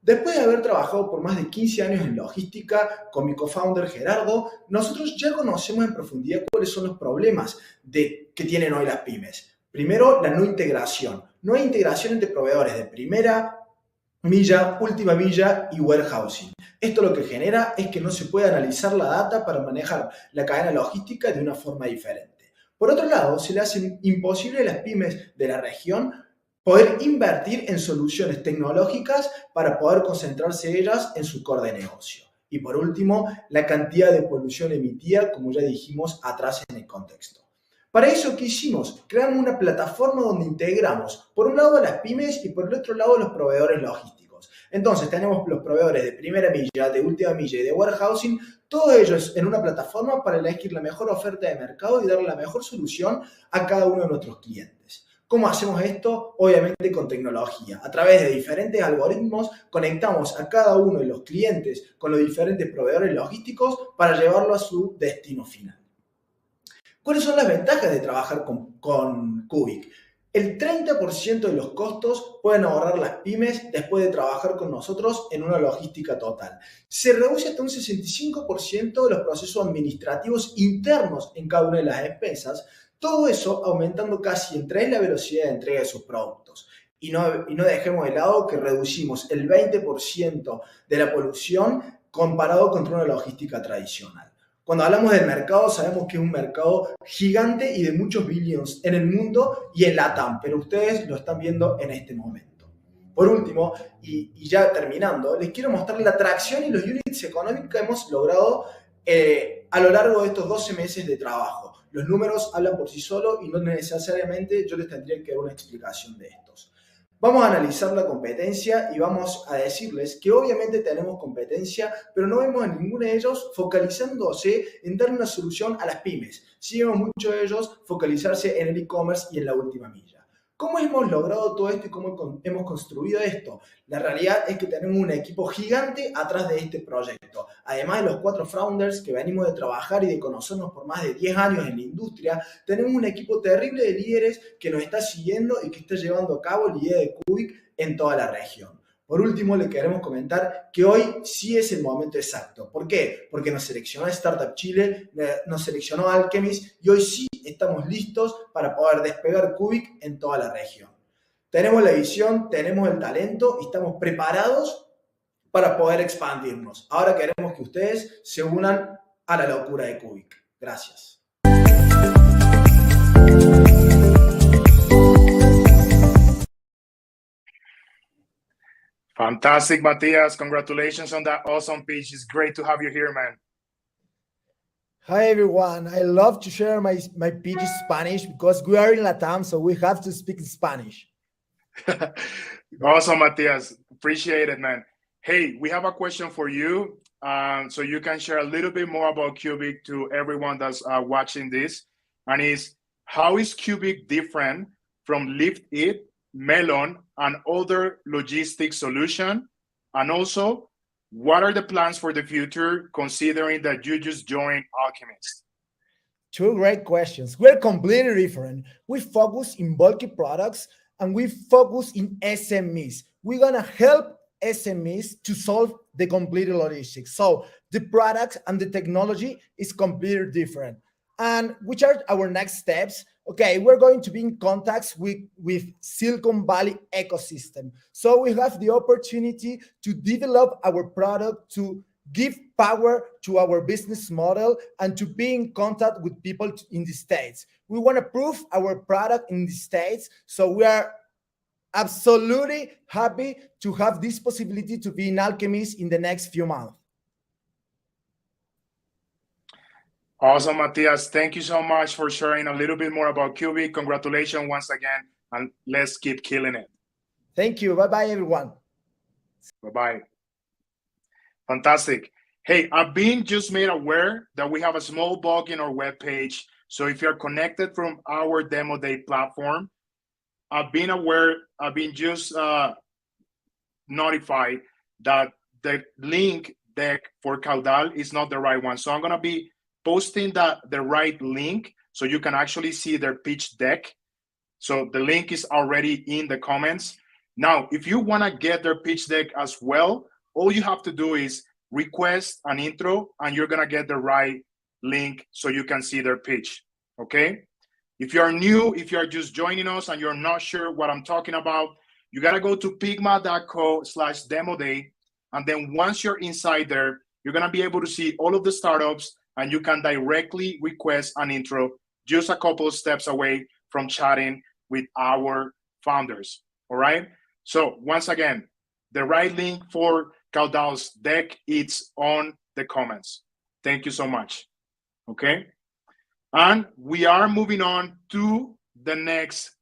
Después de haber trabajado por más de 15 años en logística con mi co-founder Gerardo, nosotros ya conocemos en profundidad cuáles son los problemas que tienen hoy las pymes. Primero, la no integración. No hay integración entre proveedores de primera milla, última milla y warehousing. Esto lo que genera es que no se puede analizar la data para manejar la cadena logística de una forma diferente. Por otro lado, se le hace imposible a las pymes de la región poder invertir en soluciones tecnológicas para poder concentrarse ellas en su core de negocio. Y por último, la cantidad de polución emitida, como ya dijimos atrás en el contexto. Para eso, ¿qué hicimos? Creamos una plataforma donde integramos, por un lado, a las pymes y por el otro lado, los proveedores logísticos. Entonces, tenemos los proveedores de primera milla, de última milla y de warehousing, todos ellos en una plataforma para elegir la mejor oferta de mercado y darle la mejor solución a cada uno de nuestros clientes. ¿Cómo hacemos esto? Obviamente con tecnología. A través de diferentes algoritmos conectamos a cada uno de los clientes con los diferentes proveedores logísticos para llevarlo a su destino final. ¿Cuáles son las ventajas de trabajar con Cubic? El 30% de los costos pueden ahorrar las pymes después de trabajar con nosotros en una logística total. Se reduce hasta un 65% de los procesos administrativos internos en cada una de las empresas, todo eso aumentando casi en 3 la velocidad de entrega de sus productos. Y no dejemos de lado que reducimos el 20% de la polución comparado contra una logística tradicional. Cuando hablamos del mercado, sabemos que es un mercado gigante y de muchos billions en el mundo y en LATAM, pero ustedes lo están viendo en este momento. Por último, y ya terminando, les quiero mostrar la tracción y los units económicos que hemos logrado a lo largo de estos 12 meses de trabajo. Los números hablan por sí solos y no necesariamente yo les tendría que dar una explicación de estos. Vamos a analizar la competencia y vamos a decirles que obviamente tenemos competencia, pero no vemos a ninguno de ellos focalizándose en dar una solución a las pymes. Sí vemos muchos de ellos focalizarse en el e-commerce y en la última milla. ¿Cómo hemos logrado todo esto y cómo hemos construido esto? La realidad es que tenemos un equipo gigante atrás de este proyecto. Además de los 4 founders que venimos de trabajar y de conocernos por más de 10 años en la industria, tenemos un equipo terrible de líderes que nos está siguiendo y que está llevando a cabo la idea de Cubic en toda la región. Por último, le queremos comentar que hoy sí es el momento exacto. ¿Por qué? Porque nos seleccionó Startup Chile, nos seleccionó Alchemist y hoy sí estamos listos para poder despegar Cubic en toda la región. Tenemos la visión, tenemos el talento y estamos preparados para poder expandirnos. Ahora queremos que ustedes se unan a la locura de Cubic. Gracias. Fantastic, Matias. Congratulations on that awesome pitch. It's great to have you here, man. Hi, everyone. I love to share my pitch in Spanish because we are in LATAM, so we have to speak in Spanish. Awesome, Matias. Appreciate it, man. Hey, we have a question for you. So you can share a little bit more about Cubic to everyone that's watching this. And how is Cubic different from Lift It, Melon, and other logistics solution? And also, what are the plans for the future, considering that you just joined Alchemist? 2 great questions. We're completely different. We focus in bulky products and we focus in SMEs. We're gonna help SMEs to solve the complete logistics. So the products and the technology is completely different. And which are our next steps? Okay, we're going to be in contact with Silicon Valley ecosystem. So we have the opportunity to develop our product, to give power to our business model, and to be in contact with people in the States. We want to prove our product in the States. So we are absolutely happy to have this possibility to be in Alchemist in the next few months. Awesome, Matias. Thank you so much for sharing a little bit more about Cubic. Congratulations once again, and let's keep killing it. Thank you. Bye-bye, everyone. Bye-bye. Fantastic. Hey, I've been just made aware that we have a small bug in our webpage. So if you're connected from our demo day platform, I've been just notified that the link deck for Caudal is not the right one. So I'm going to be posting the right link so you can actually see their pitch deck. So the link is already in the comments. Now, if you want to get their pitch deck as well, all you have to do is request an intro and you're going to get the right link so you can see their pitch. Okay. If you are new, if you are just joining us and you're not sure what I'm talking about, you got to go to pygma.co/demo day. And then once you're inside there, you're going to be able to see all of the startups, and you can directly request an intro just a couple of steps away from chatting with our founders. All right. So once again, the right link for Caudal's deck, it's on the comments. Thank you so much. Okay. And we are moving on to the next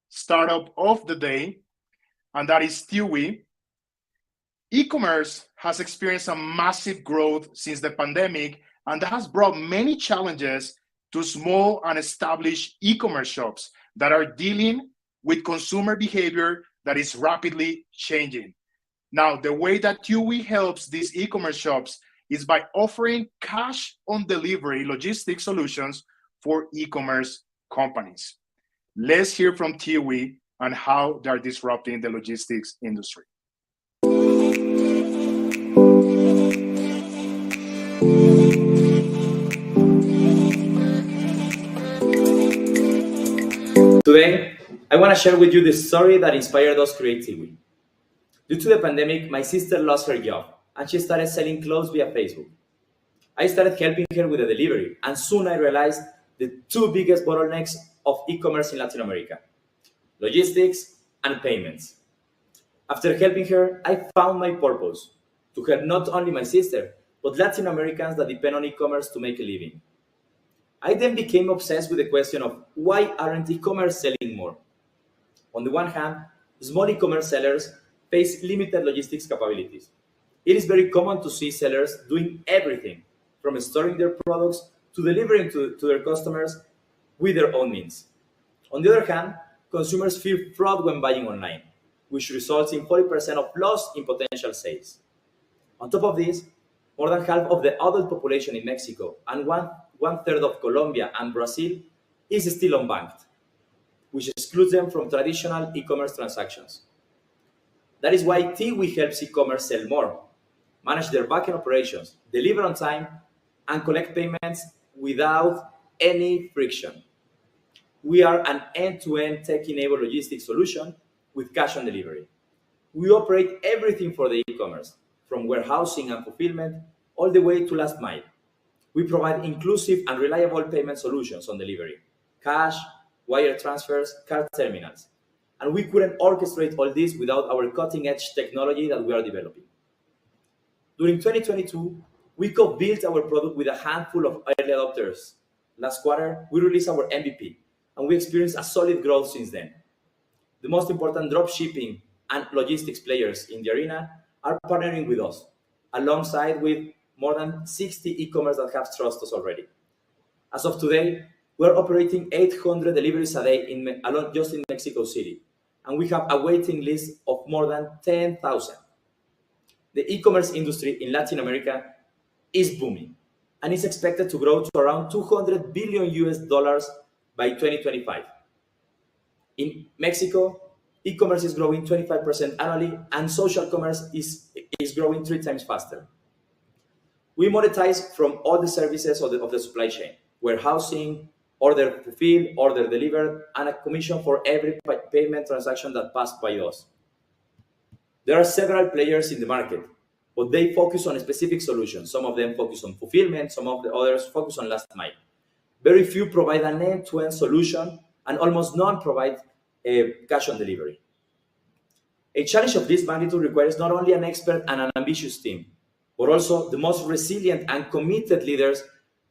startup of the day, and that is Tiwi. E-commerce has experienced a massive growth since the pandemic, and that has brought many challenges to small and established e-commerce shops that are dealing with consumer behavior that is rapidly changing. Now, the way that Tiwi helps these e-commerce shops is by offering cash on delivery logistics solutions for e-commerce companies. Let's hear from Tiwi and how they're disrupting the logistics industry. Today, I want to share with you the story that inspired us to create Tiwi. Due to the pandemic, my sister lost her job and she started selling clothes via Facebook. I started helping her with the delivery, and soon I realized the two biggest bottlenecks of e-commerce in Latin America: logistics and payments. After helping her, I found my purpose: to help not only my sister, but Latin Americans that depend on e-commerce to make a living. I then became obsessed with the question of why aren't e-commerce selling more? On the one hand, small e-commerce sellers face limited logistics capabilities. It is very common to see sellers doing everything, from storing their products to delivering to their customers with their own means. On the other hand, consumers fear fraud when buying online, which results in 40% of loss in potential sales. On top of this, more than half of the adult population in Mexico and one-third of Colombia and Brazil is still unbanked, which excludes them from traditional e-commerce transactions. That is why Tiwi helps e-commerce sell more, manage their backend operations, deliver on time, and collect payments without any friction. We are an end-to-end tech-enabled logistics solution with cash on delivery. We operate everything for the e-commerce, from warehousing and fulfillment all the way to last mile. We provide inclusive and reliable payment solutions on delivery: cash, wire transfers, card terminals. And we couldn't orchestrate all this without our cutting-edge technology that we are developing. During 2022, we co-built our product with a handful of early adopters. Last quarter, we released our MVP, and we experienced a solid growth since then. The most important dropshipping and logistics players in the arena are partnering with us, alongside with more than 60 e-commerce that have trusted us already. As of today, we're operating 800 deliveries a day just in Mexico City, and we have a waiting list of more than 10,000. The e-commerce industry in Latin America is booming and is expected to grow to around $200 billion by 2025. In Mexico, e-commerce is growing 25% annually, and social commerce is growing 3 times faster. We monetize from all the services of the supply chain: warehousing, order fulfilled, order delivered, and a commission for every payment transaction that passed by us. There are several players in the market, but they focus on specific solutions. Some of them focus on fulfillment, some of the others focus on last mile. Very few provide an end-to-end solution, and almost none provide cash on delivery. A challenge of this magnitude requires not only an expert and an ambitious team, but also the most resilient and committed leaders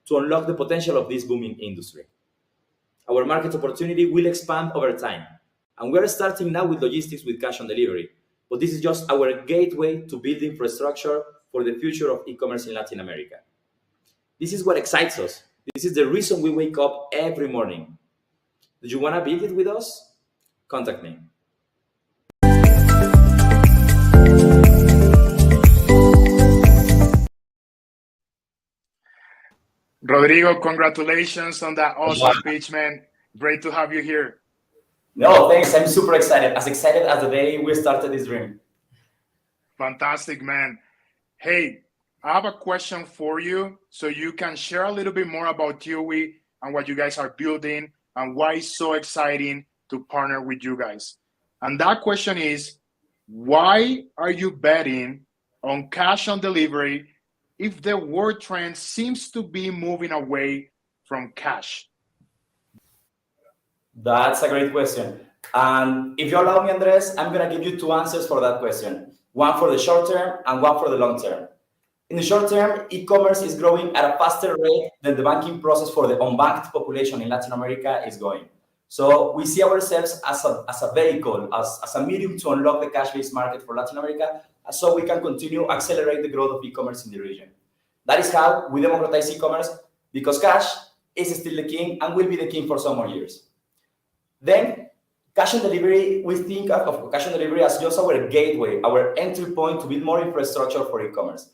to unlock the potential of this booming industry. Our market opportunity will expand over time, and we are starting now with logistics with cash on delivery, but this is just our gateway to build infrastructure for the future of e-commerce in Latin America. This is what excites us. This is the reason we wake up every morning. Do you want to build it with us? Contact me. Rodrigo, congratulations on that awesome pitch, man. Great to have you here. No, thanks. I'm super excited. As excited as the day we started this dream. Fantastic, man. Hey, I have a question for you so you can share a little bit more about Tiwi and what you guys are building and why it's so exciting to partner with you guys. And that question is, why are you betting on cash on delivery if the world trend seems to be moving away from cash? That's a great question. And if you allow me, Andres, I'm going to give you two answers for that question, one for the short term and one for the long term. In the short term, e-commerce is growing at a faster rate than the banking process for the unbanked population in Latin America is going. So we see ourselves as a vehicle, as a medium to unlock the cash-based market for Latin America, so we can continue accelerate the growth of e-commerce in the region. That is how we democratize e-commerce, because cash is still the king and will be the king for some more years. Then, cash on delivery, we think of cash on delivery as just our gateway, our entry point to build more infrastructure for e-commerce.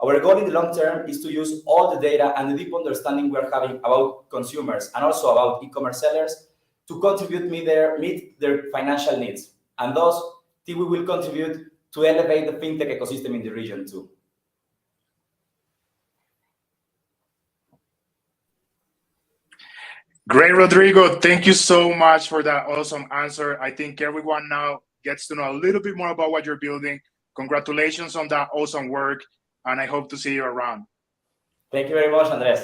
Our goal in the long term is to use all the data and the deep understanding we're having about consumers and also about e-commerce sellers to contribute meet their financial needs. And thus, Tiwi will contribute to elevate the fintech ecosystem in the region too. Great, Rodrigo. Thank you so much for that awesome answer. I think everyone now gets to know a little bit more about what you're building. Congratulations on that awesome work, and I hope to see you around. Thank you very much, Andres.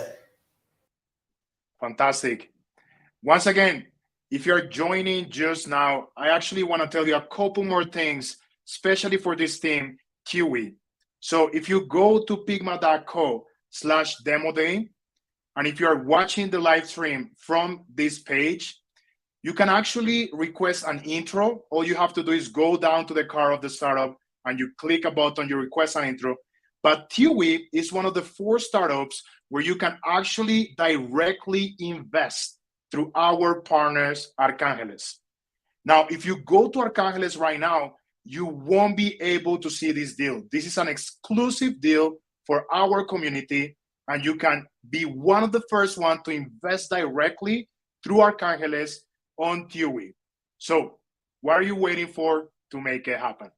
Fantastic. Once again, if you're joining just now, I actually want to tell you a couple more things, especially for this team, Kiwi. So if you go to pygma.co/demo day, and if you're watching the live stream from this page, you can actually request an intro. All you have to do is go down to the car of the startup and you click a button, you request an intro. But Tiwi is one of the 4 startups where you can actually directly invest through our partners, Arcángeles. Now, if you go to Arcángeles right now, you won't be able to see this deal. This is an exclusive deal for our community, and you can be one of the first ones to invest directly through Arcángeles on Tiwi. So what are you waiting for to make it happen?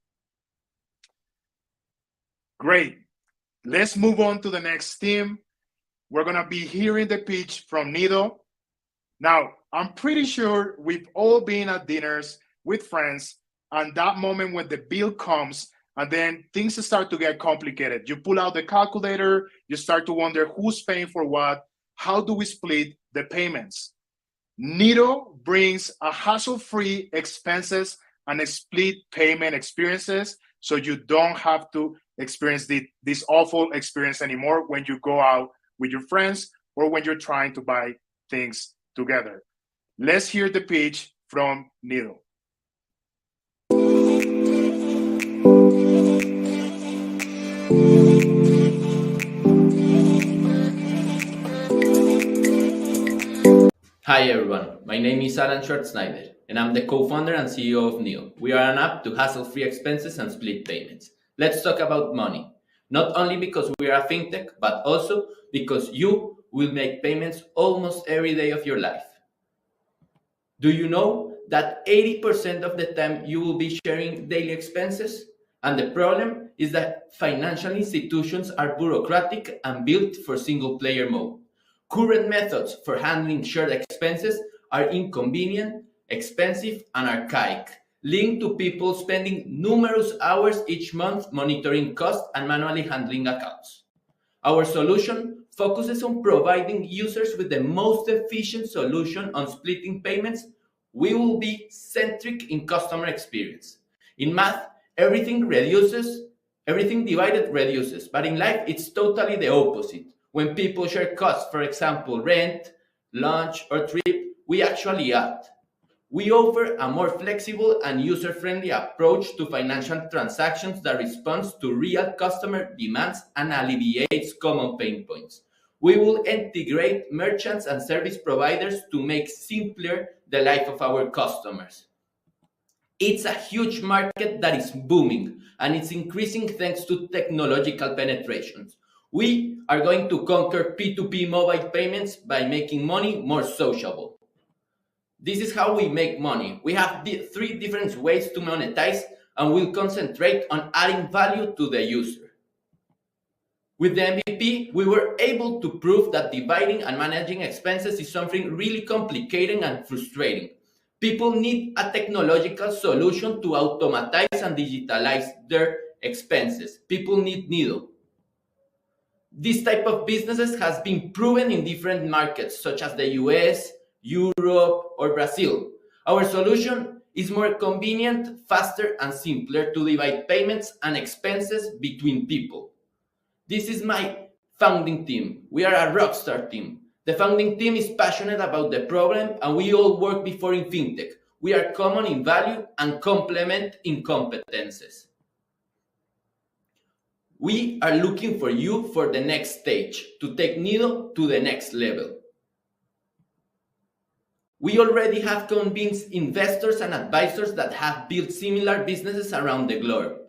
Great. Let's move on to the next team. We're going to be hearing the pitch from Nido. Now, I'm pretty sure we've all been at dinners with friends, and that moment when the bill comes, and then things start to get complicated. You pull out the calculator, you start to wonder who's paying for what, how do we split the payments? Nido brings a hassle-free expenses and a split payment experiences, so you don't have to experience this awful experience anymore when you go out with your friends or when you're trying to buy things together. Let's hear the pitch from Nido. Hi everyone, my name is Alan Schwartz-Snyder, and I'm the co-founder and CEO of Neo. We are an app to hassle-free expenses and split payments. Let's talk about money. Not only because we are a fintech, but also because you will make payments almost every day of your life. Do you know that 80% of the time you will be sharing daily expenses? And the problem is that financial institutions are bureaucratic and built for single-player mode. Current methods for handling shared expenses are inconvenient, expensive, and archaic, linked to people spending numerous hours each month monitoring costs and manually handling accounts. Our solution focuses on providing users with the most efficient solution on splitting payments. We will be centric in customer experience. In math, everything divided reduces, but in life, it's totally the opposite. When people share costs, for example, rent, lunch, or trip, we actually add. We offer a more flexible and user-friendly approach to financial transactions that responds to real customer demands and alleviates common pain points. We will integrate merchants and service providers to make simpler the life of our customers. It's a huge market that is booming, and it's increasing thanks to technological penetrations. We are going to conquer P2P mobile payments by making money more sociable. This is how we make money. We have 3 different ways to monetize, and we'll concentrate on adding value to the user. With the MVP, we were able to prove that dividing and managing expenses is something really complicated and frustrating. People need a technological solution to automatize and digitalize their expenses. People need Nido. This type of businesses has been proven in different markets, such as the US, Europe, or Brazil. Our solution is more convenient, faster, and simpler to divide payments and expenses between people. This is my founding team. We are a rockstar team. The founding team is passionate about the problem, and we all work before in fintech. We are common in value and complement in competences. We are looking for you for the next stage to take Nido to the next level. We already have convinced investors and advisors that have built similar businesses around the globe.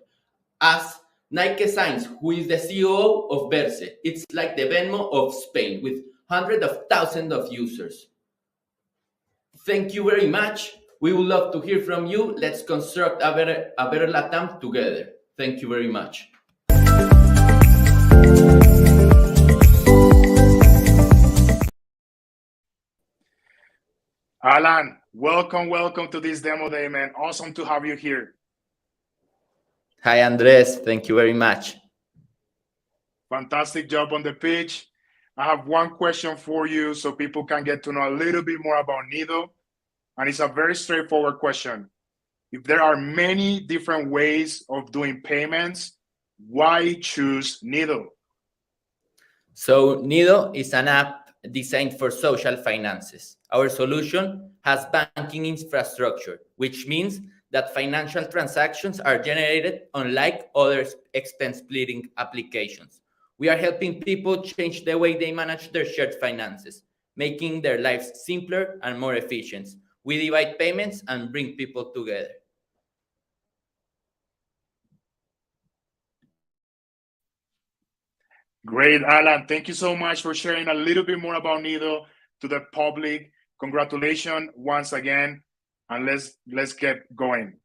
As Nike Sainz, who is the CEO of Verse, it's like the Venmo of Spain with hundreds of thousands of users. Thank you very much. We would love to hear from you. Let's construct a better LATAM together. Thank you very much. Alan, welcome to this demo day, man. Awesome to have you here. Hi, Andres. Thank you very much. Fantastic job on the pitch. I have one question for you so people can get to know a little bit more about Nido. And it's a very straightforward question. If there are many different ways of doing payments, why choose Nido? So Nido is an app designed for social finances. Our solution has banking infrastructure, which means that financial transactions are generated unlike other expense splitting applications. We are helping people change the way they manage their shared finances, making their lives simpler and more efficient. We divide payments and bring people together. Great, Alan. Thank you so much for sharing a little bit more about Nido to the public. Congratulations once again, and let's get going.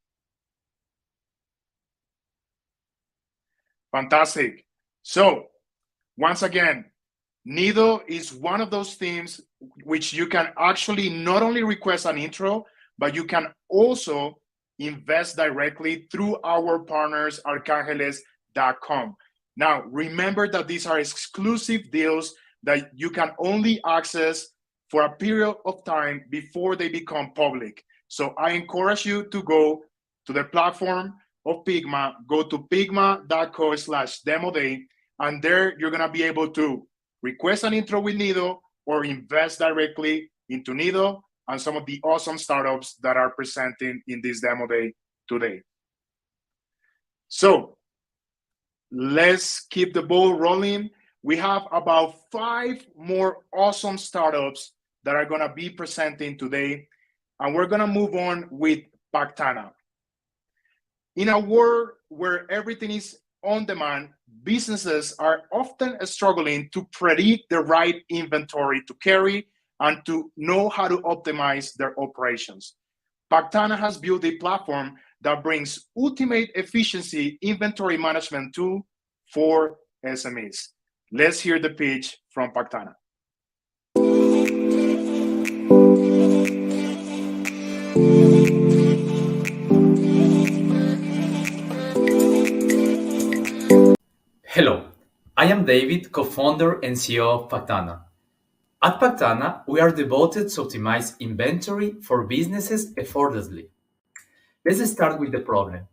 Fantastic. So, once again, Nido is one of those themes which you can actually not only request an intro, but you can also invest directly through our partners, arcangeles.com. Now, remember that these are exclusive deals that you can only access for a period of time before they become public. So I encourage you to go to the platform of Pygma, go to pygma.co/demo day, and there you're gonna be able to request an intro with Nido or invest directly into Nido and some of the awesome startups that are presenting in this demo day today. So let's keep the ball rolling. We have about 5 more awesome startups that are gonna be presenting today, and we're gonna move on with Pactana. In a world where everything is on demand, businesses are often struggling to predict the right inventory to carry and to know how to optimize their operations. Pactana has built a platform that brings ultimate efficiency inventory management tool for SMEs. Let's hear the pitch from Pactana. Hello, I am David, co-founder and CEO of Pactana. At Pactana, we are devoted to optimize inventory for businesses effortlessly. Let's start with the problem.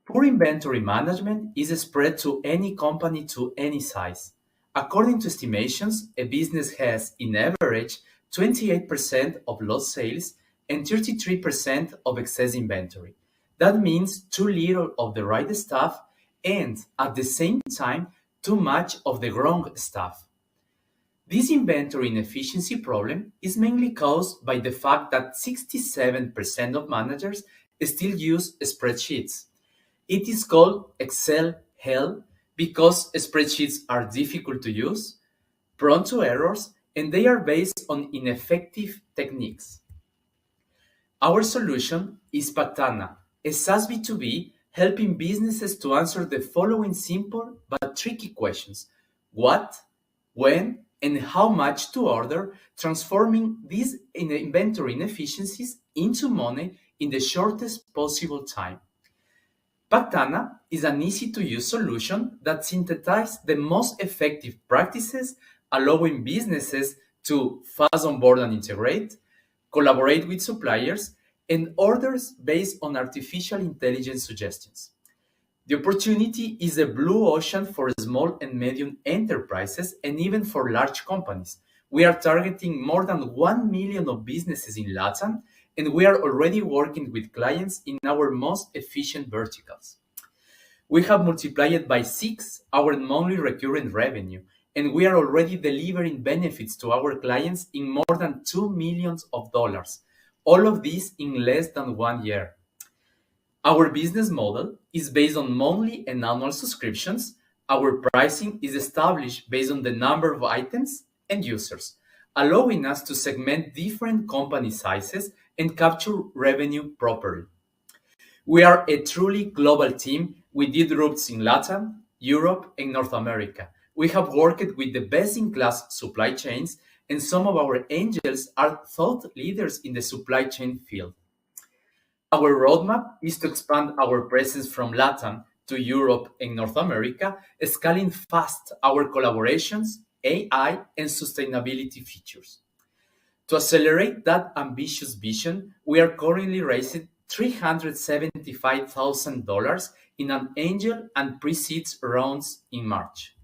Poor inventory management is spread to any company to any size. According to estimations, a business has, in average, 28% of lost sales and 33% of excess inventory. That means too little of the right stuff and, at the same time, too much of the wrong stuff. This inventory inefficiency problem is mainly caused by the fact that 67% of managers still use spreadsheets. It is called Excel hell because spreadsheets are difficult to use, prone to errors, and they are based on ineffective techniques. Our solution is Pactana, a SaaS B2B helping businesses to answer the following simple but tricky questions. what, when, and how much to order, transforming these inventory inefficiencies into money in the shortest possible time. Pactana is an easy-to-use solution that synthesizes the most effective practices, allowing businesses to fast onboard and integrate, collaborate with suppliers, and orders based on artificial intelligence suggestions. The opportunity is a blue ocean for small and medium enterprises and even for large companies. We are targeting more than 1 million of businesses in LATAM, and we are already working with clients in our most efficient verticals. We have multiplied by 6 our monthly recurrent revenue, and we are already delivering benefits to our clients in more than $2 million. All of this in less than 1 year. Our business model is based on monthly and annual subscriptions. Our pricing is established based on the number of items and users, allowing us to segment different company sizes and capture revenue properly. We are a truly global team with deep roots in Latin, Europe, and North America. We have worked with the best-in-class supply chains, and some of our angels are thought leaders in the supply chain field. Our roadmap is to expand our presence from Latin to Europe and North America, scaling fast our collaborations, AI, and sustainability features. To accelerate that ambitious vision, we are currently raising $375,000 in an angel and pre-seed rounds in March.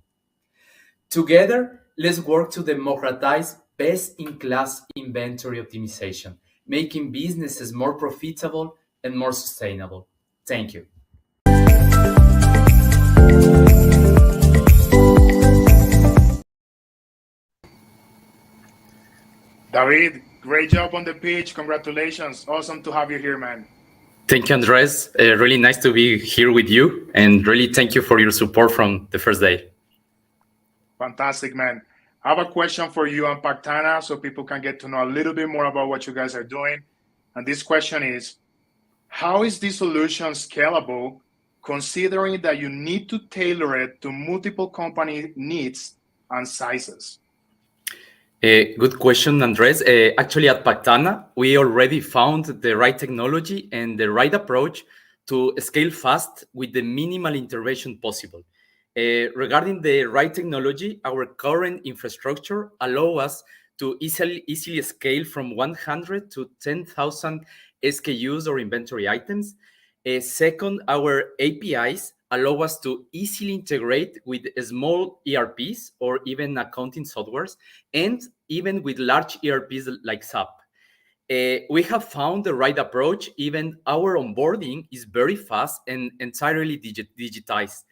Together, let's work to democratize best-in-class inventory optimization, making businesses more profitable and more sustainable. Thank you. David, great job on the pitch. Congratulations. Awesome to have you here, man. Thank you, Andres. Really nice to be here with you, and really thank you for your support from the first day. Fantastic, man. I have a question for you on Pactana so people can get to know a little bit more about what you guys are doing. And this question is, how is this solution scalable, considering that you need to tailor it to multiple company needs and sizes? Good question, Andres. Actually, at Pactana, we already found the right technology and the right approach to scale fast with the minimal intervention possible. Regarding the right technology, our current infrastructure allows us to easily scale from 100 to 10,000 SKUs or inventory items. Second, our APIs allow us to easily integrate with small ERPs or even accounting softwares, and even with large ERPs like SAP. We have found the right approach. Even our onboarding is very fast and entirely digitized.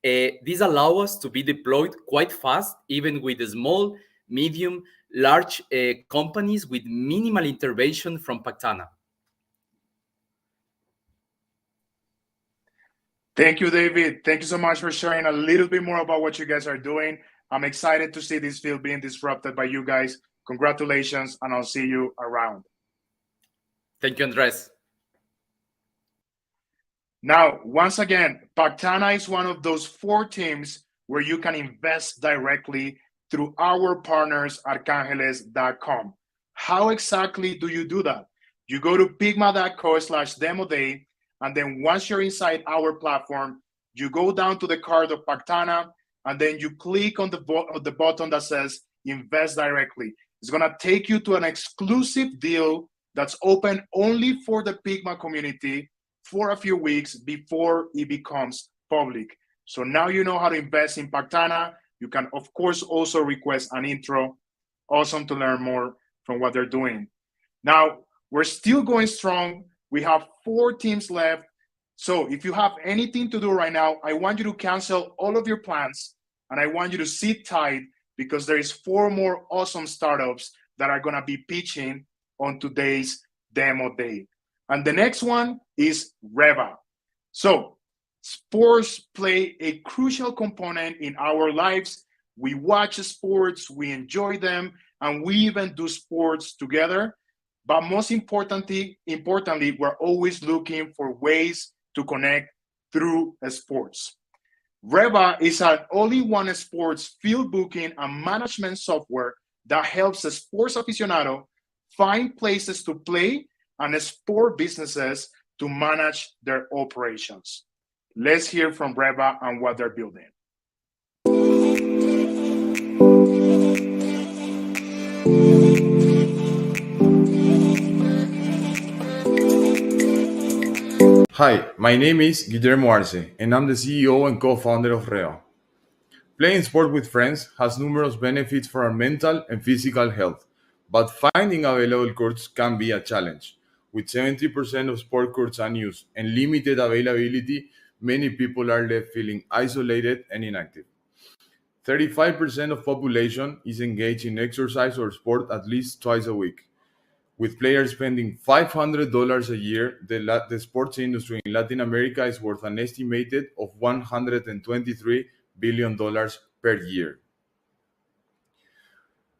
This allows us to be deployed quite fast, even with small, medium, large companies with minimal intervention from Pactana. Thank you, David. Thank you so much for sharing a little bit more about what you guys are doing. I'm excited to see this field being disrupted by you guys. Congratulations, and I'll see you around. Thank you, Andres. Now, once again, Pactana is one of those 4 teams where you can invest directly through our partners, arcangeles.com. How exactly do you do that? You go to pygma.co/demo day, and then once you're inside our platform, you go down to the card of Pactana, and then you click on the button that says Invest Directly. It's going to take you to an exclusive deal that's open only for the Pygma community for a few weeks before it becomes public. So now you know how to invest in Pactana. You can, of course, also request an intro. Awesome to learn more from what they're doing. Now, we're still going strong. We have 4 teams left. So if you have anything to do right now, I want you to cancel all of your plans, and I want you to sit tight because there is 4 more awesome startups that are going to be pitching on today's demo day. And the next one is Reva. So sports play a crucial component in our lives. We watch sports, we enjoy them, and we even do sports together. But most importantly, we're always looking for ways to connect through sports. Reva is an all-in-one sports field booking and management software that helps a sports aficionado find places to play and sport businesses to manage their operations. Let's hear from Reva and what they're building. Hi, my name is Guillermo Arce, and I'm the CEO and co-founder of Reva. Playing sport with friends has numerous benefits for our mental and physical health, but finding available courts can be a challenge. With 70% of sport courts unused and limited availability, many people are left feeling isolated and inactive. 35% of population is engaged in exercise or sport at least twice a week. With players spending $500 a year, the sports industry in Latin America is worth an estimated of $123 billion per year.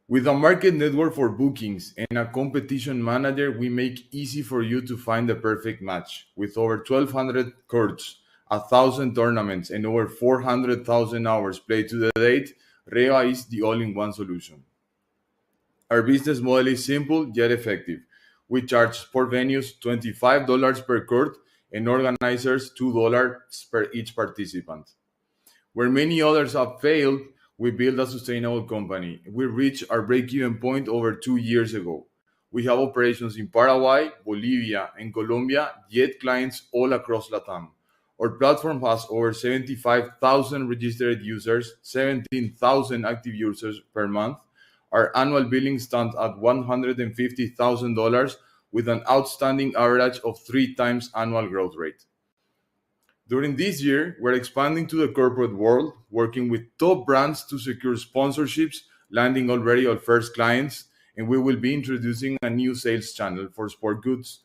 With a market network for bookings and a competition manager, we make easy for you to find the perfect match. With over 1,200 courts, 1,000 tournaments, and over 400,000 hours played to the date, Reva is the all-in-one solution. Our business model is simple yet effective. We charge sport venues $25 per court and organizers $2 per each participant. Where many others have failed, we build a sustainable company. We reached our break-even point over 2 years ago. We have operations in Paraguay, Bolivia, and Colombia, yet clients all across Latam. Our platform has over 75,000 registered users, 17,000 active users per month. Our annual billing stands at $150,000 with an outstanding average of 3 times annual growth rate. During this year, we're expanding to the corporate world, working with top brands to secure sponsorships, landing already our first clients, and we will be introducing a new sales channel for sport goods.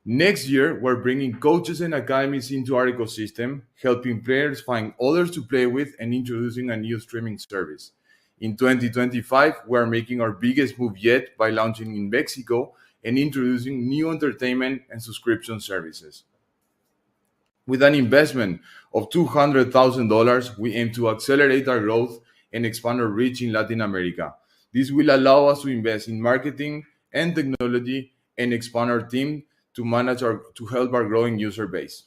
Next year, we're bringing coaches and academies into our ecosystem, helping players find others to play with and introducing a new streaming service. In 2025, we are making our biggest move yet by launching in Mexico and introducing new entertainment and subscription services. With an investment of $200,000, we aim to accelerate our growth and expand our reach in Latin America. This will allow us to invest in marketing and technology and expand our team to help our growing user base.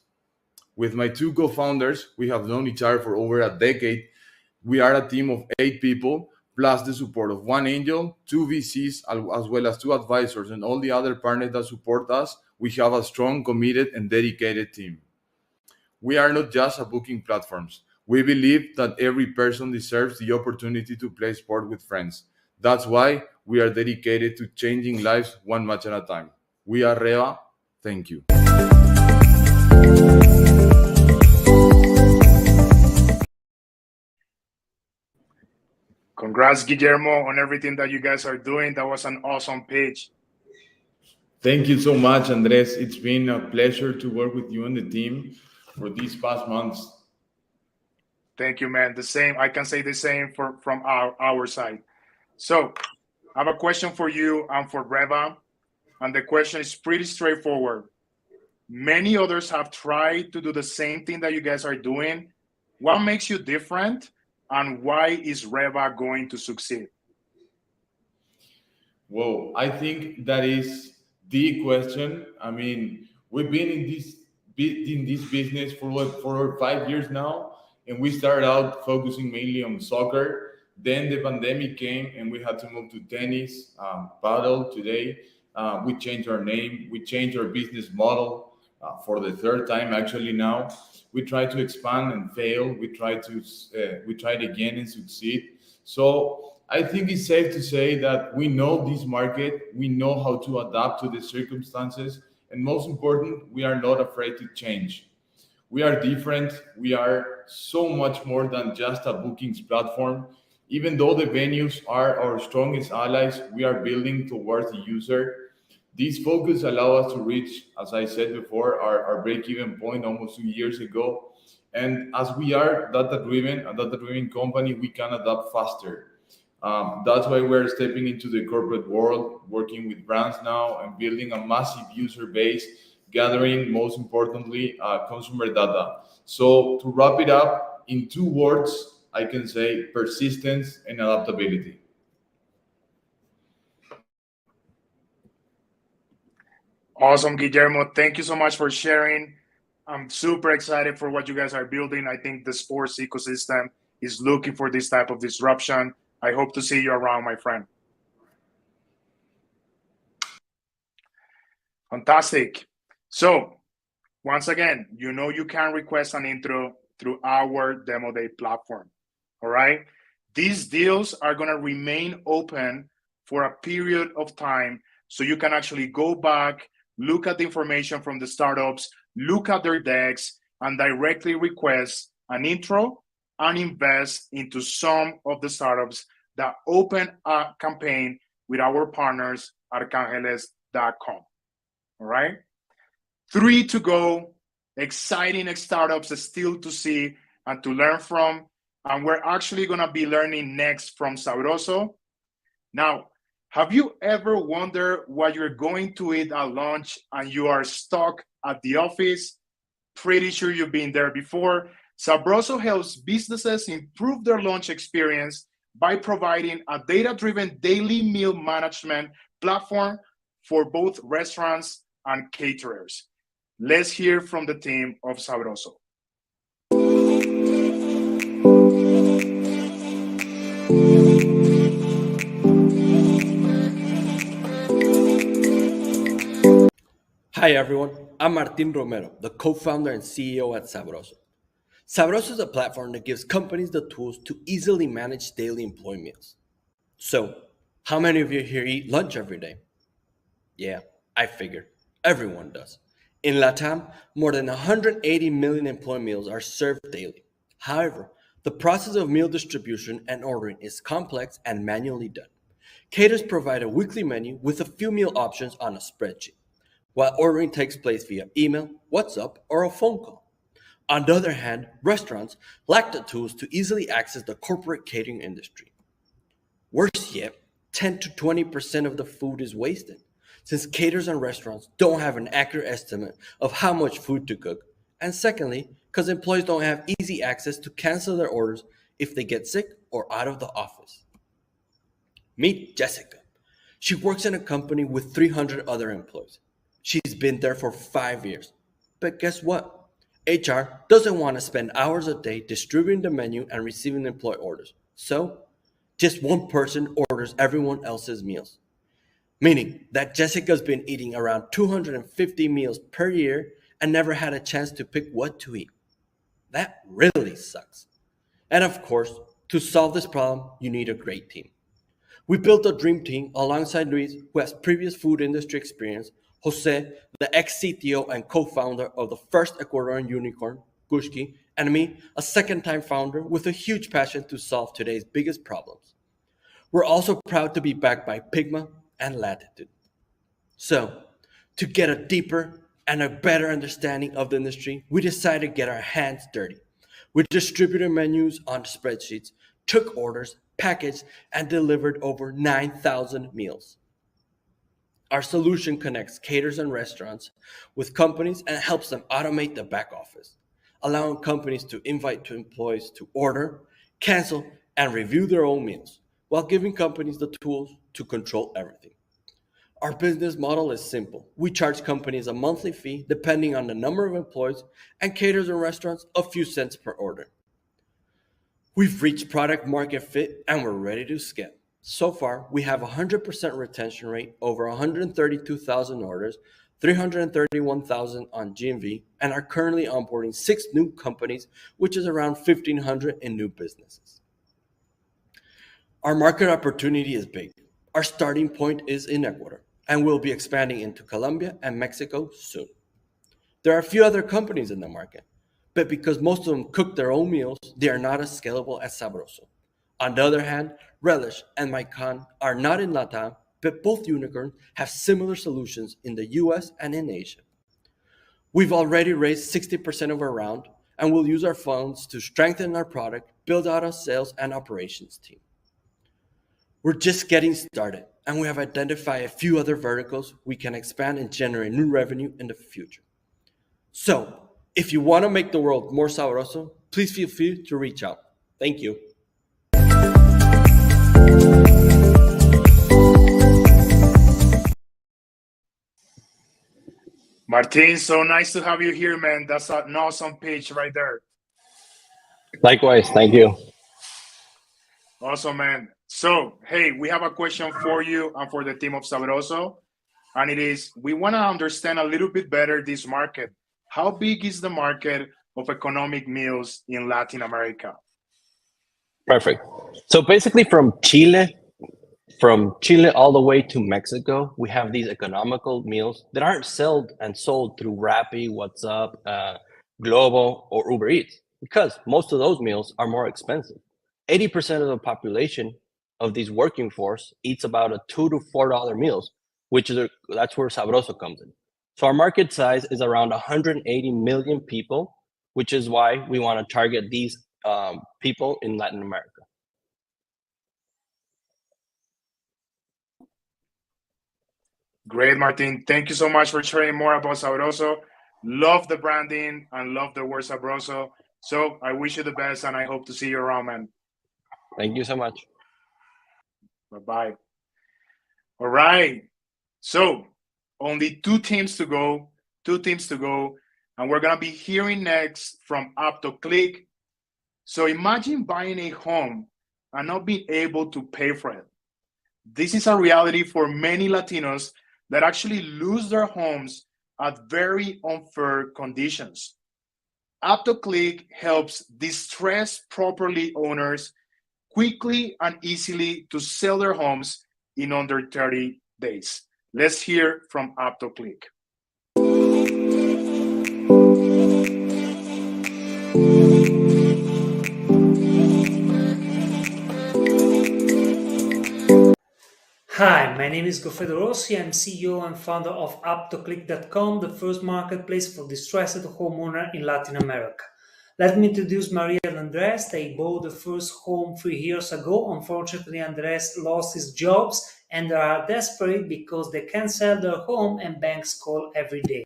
With my two co-founders, we have known each other for over a decade. We are a team of 8 people, plus the support of 1 angel, 2 VCs, as well as 2 advisors, and all the other partners that support us. We have a strong, committed, and dedicated team. We are not just a booking platform. We believe that every person deserves the opportunity to play sport with friends. That's why we are dedicated to changing lives one match at a time. We are Reva. Thank you. Congrats, Guillermo, on everything that you guys are doing. That was an awesome pitch. Thank you so much, Andres. It's been a pleasure to work with you and the team for these past months. Thank you, man. The same. I can say the same from our side. So I have a question for you and for Reva. And the question is pretty straightforward. Many others have tried to do the same thing that you guys are doing. What makes you different? And why is Reva going to succeed? Well, I think that is the question. I mean, we've been in this business for 5 years now, and we started out focusing mainly on soccer. Then the pandemic came, and we had to move to tennis, paddle. Today, we changed our name, we changed our business model for the 3rd time actually now. We try to expand and fail. We tried again and succeed. So I think it's safe to say that we know this market, we know how to adapt to the circumstances, and most important, we are not afraid to change. We are different. We are so much more than just a bookings platform. Even though the venues are our strongest allies, we are building towards the user. This focus allow us to reach, as I said before, our break-even point almost 2 years ago. And as we are a data-driven company, we can adapt faster. That's why we're stepping into the corporate world, working with brands now and building a massive user base, gathering, most importantly, consumer data. So to wrap it up, in 2 words, I can say persistence and adaptability. Awesome, Guillermo. Thank you so much for sharing. I'm super excited for what you guys are building. I think the sports ecosystem is looking for this type of disruption. I hope to see you around, my friend. Fantastic. So, once again, you know you can request an intro through our Demo Day platform. All right. These deals are going to remain open for a period of time. So you can actually go back, look at the information from the startups, look at their decks, and directly request an intro and invest into some of the startups that open a campaign with our partners at arcangeles.com. All right. 3 to go, exciting startups still to see and to learn from. And we're actually going to be learning next from Sabroso. Now, have you ever wondered what you're going to eat at lunch and you are stuck at the office? Pretty sure you've been there before. Sabroso helps businesses improve their lunch experience by providing a data-driven daily meal management platform for both restaurants and caterers. Let's hear from the team of Sabroso. Hi everyone, I'm Martin Romero, the co-founder and CEO at Sabroso. Sabroso is a platform that gives companies the tools to easily manage daily employee meals. So, how many of you here eat lunch every day? Yeah, I figured. Everyone does. In LATAM, more than 180 million employee meals are served daily. However, the process of meal distribution and ordering is complex and manually done. Caterers provide a weekly menu with a few meal options on a spreadsheet, while ordering takes place via email, WhatsApp, or a phone call. On the other hand, restaurants lack the tools to easily access the corporate catering industry. Worse yet, 10 to 20% of the food is wasted, since caterers and restaurants don't have an accurate estimate of how much food to cook, and secondly, because employees don't have easy access to cancel their orders if they get sick or out of the office. Meet Jessica. She works in a company with 300 other employees. She's been there for 5 years. But guess what? HR doesn't want to spend hours a day distributing the menu and receiving employee orders. So, just one person orders everyone else's meals. Meaning that Jessica's been eating around 250 meals per year and never had a chance to pick what to eat. That really sucks. And of course, to solve this problem, you need a great team. We built a dream team alongside Luis, who has previous food industry experience, Jose, the ex-CTO and co-founder of the first Ecuadorian unicorn, Gushki, and me, a second-time founder with a huge passion to solve today's biggest problems. We're also proud to be backed by Pygma and Latitude. So, to get a deeper and a better understanding of the industry, we decided to get our hands dirty. We distributed menus on spreadsheets, took orders, packaged, and delivered over 9,000 meals. Our solution connects caterers and restaurants with companies and helps them automate the back office, allowing companies to invite employees to order, cancel, and review their own meals, while giving companies the tools to control everything. Our business model is simple. We charge companies a monthly fee depending on the number of employees, and caterers and restaurants a few cents per order. We've reached product market fit and we're ready to scale. So far, we have a 100% retention rate, over 132,000 orders, 331,000 on GMV, and are currently onboarding 6 new companies, which is around 1,500 in new businesses. Our market opportunity is big. Our starting point is in Ecuador, and we'll be expanding into Colombia and Mexico soon. There are a few other companies in the market, but because most of them cook their own meals, they are not as scalable as Sabroso. On the other hand, Relish and Mycon are not in LATAM, but both unicorns have similar solutions in the US and in Asia. We've already raised 60% of our round, and we'll use our funds to strengthen our product, build out a sales and operations team. We're just getting started, and we have identified a few other verticals we can expand and generate new revenue in the future. So, if you want to make the world more sabroso, please feel free to reach out. Thank you. Martin, so nice to have you here, man. That's an awesome pitch right there. Likewise, thank you. Awesome, man. So, hey, we have a question for you and for the team of Sabroso. And it is, we want to understand a little bit better this market. How big is the market of economic meals in Latin America? Perfect. So basically from Chile all the way to Mexico, we have these economical meals that aren't sold through Rappi, WhatsApp, Globo, or Uber Eats, because most of those meals are more expensive. 80% of the population of these working force eats about a $2 to $4 meals, that's where Sabroso comes in. So our market size is around 180 million people, which is why we want to target these people in Latin America. Great, Martin. Thank you so much for sharing more about Sabroso. Love the branding and love the word Sabroso. So I wish you the best and I hope to see you around, man. Thank you so much. Bye-bye. All right. So only two teams to go. And we're going to be hearing next from AptoClick. So imagine buying a home and not being able to pay for it. This is a reality for many Latinos that actually lose their homes at very unfair conditions. AptoClick helps distressed property owners quickly and easily to sell their homes in under 30 days. Let's hear from AptoClick. Hi, my name is Goffredo Rossi. I'm CEO and founder of AptoClick.com, the first marketplace for distressed homeowner in Latin America. Let me introduce Maria and Andres. They bought the first home 3 years ago. Unfortunately, Andres lost his jobs and they are desperate because they can't sell their home and banks call every day.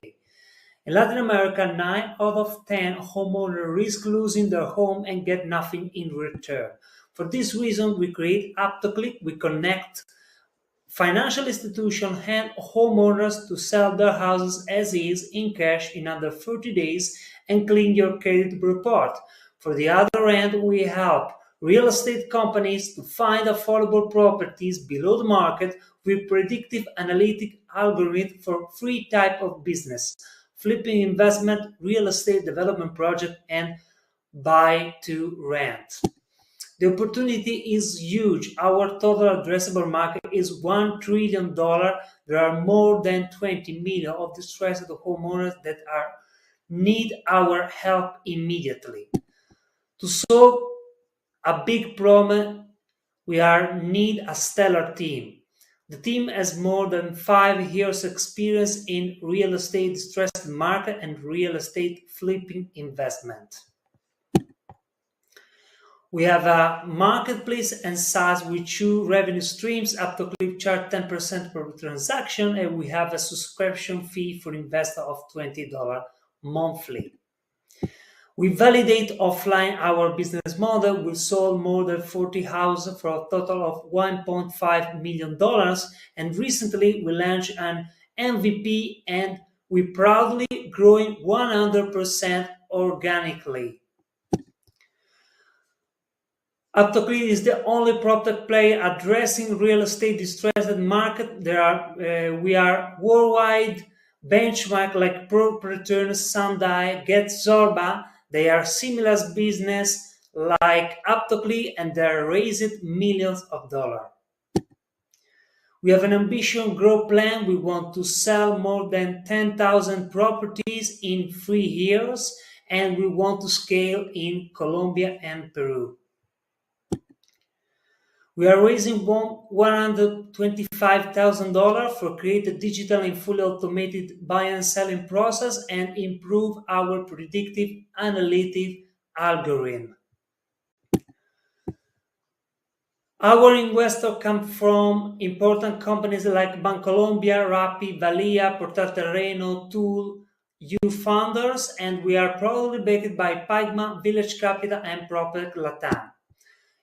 In Latin America, 9 out of 10 homeowners risk losing their home and get nothing in return. For this reason, we create AptoClick. We connect financial institutions and homeowners to sell their houses as is in cash in under 30 days and clean your credit report. For the other end, we help real estate companies to find affordable properties below the market with predictive analytic algorithm for 3 types of business: flipping investment, real estate development project, and buy to rent. The opportunity is huge. Our total addressable market is $1 trillion. There are more than 20 million of distressed homeowners that need our help immediately. To solve a big problem, we need a stellar team. The team has more than 5 years experience in real estate distressed market and real estate flipping investment. We have a marketplace and SaaS with 2 revenue streams. AptoClick charge 10% per transaction, and we have a subscription fee for investor of $20 monthly. We validate offline our business model. We sold more than 40 houses for a total of $1.5 million. And recently we launched an MVP and we proudly growing 100% organically. AptoClick is the only PropTech player addressing real estate distressed market. We are worldwide benchmark like ProReturn, Sandai, Get Zorba. They are similar business like AptoClick and they raised millions of dollars. We have an ambitious growth plan. We want to sell more than 10,000 properties in 3 years and we want to scale in Colombia and Peru. We are raising $125,000 for create a digital and fully automated buy and selling process and improve our predictive analytic algorithm. Our investors come from important companies like Bancolombia, Rappi, Valia, Portal Terreno, Tool, you founders, and we are proudly backed by Pygma, Village Capital, and Propel Latam.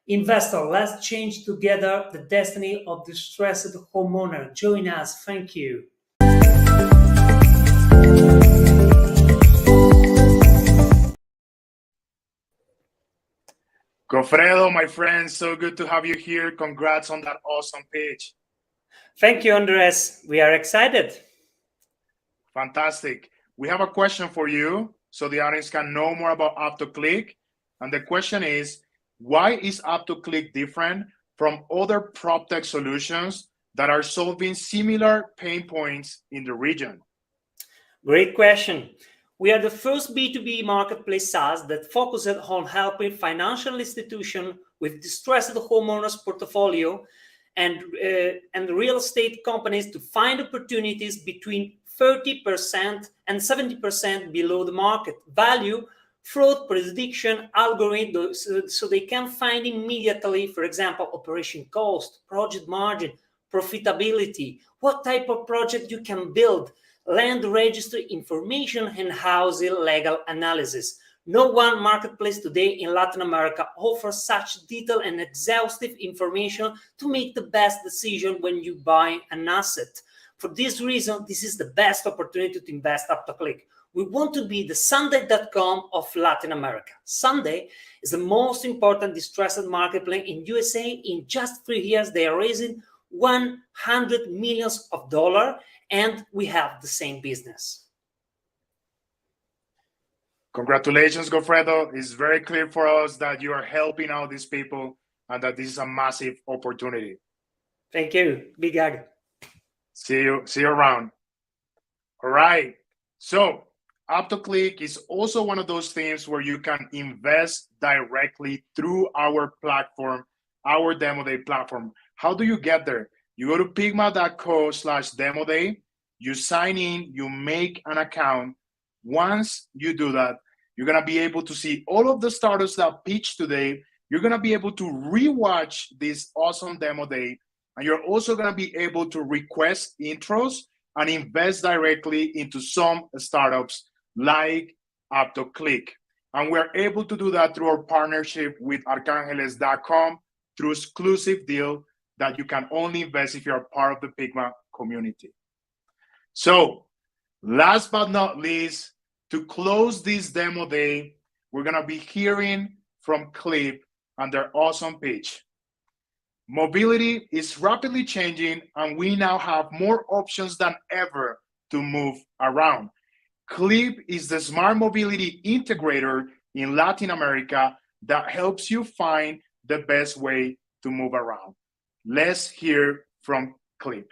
Investor, let's change together the destiny of the stressed homeowner. Join us. Thank you. Gofredo, my friend, so good to have you here. Congrats on that awesome pitch. Thank you, Andres. We are excited. Fantastic. We have a question for you so the audience can know more about UpToClick. And the question is, why is UpToClick different from other PropTech solutions that are solving similar pain points in the region? Great question. We are the first B2B marketplace SaaS that focuses on helping financial institutions with distressed homeowners portfolio and real estate companies to find opportunities between 30% and 70% below the market value, fraud prediction algorithms, so they can find immediately, for example, operation cost, project margin, profitability, what type of project you can build, land registry information, and housing legal analysis. No one marketplace today in Latin America offers such detailed and exhaustive information to make the best decision when you buy an asset. For this reason, this is the best opportunity to invest UpToClick. We want to be the Sunday.com of Latin America. Sunday is the most important distressed marketplace in USA. In just 3 years, they are raising $100 million, and we have the same business. Congratulations, Gofredo. It's very clear for us that you are helping out these people and that this is a massive opportunity. Thank you. Big hug. See you around. All right. So UpToClick is also one of those things where you can invest directly through our platform, our Demo Day platform. How do you get there? You go to pygma.co/demo day, you sign in, you make an account. Once you do that, you're going to be able to see all of the startups that pitched today. You're going to be able to rewatch this awesome Demo Day, and you're also going to be able to request intros and invest directly into some startups like UpToClick. And we're able to do that through our partnership with arcangeles.com through exclusive deal that you can only invest if you're a part of the Pygma community. So last but not least, to close this Demo Day, we're going to be hearing from Clip and their awesome pitch. Mobility is rapidly changing, and we now have more options than ever to move around. Clip is the smart mobility integrator in Latin America that helps you find the best way to move around. Let's hear from Clip.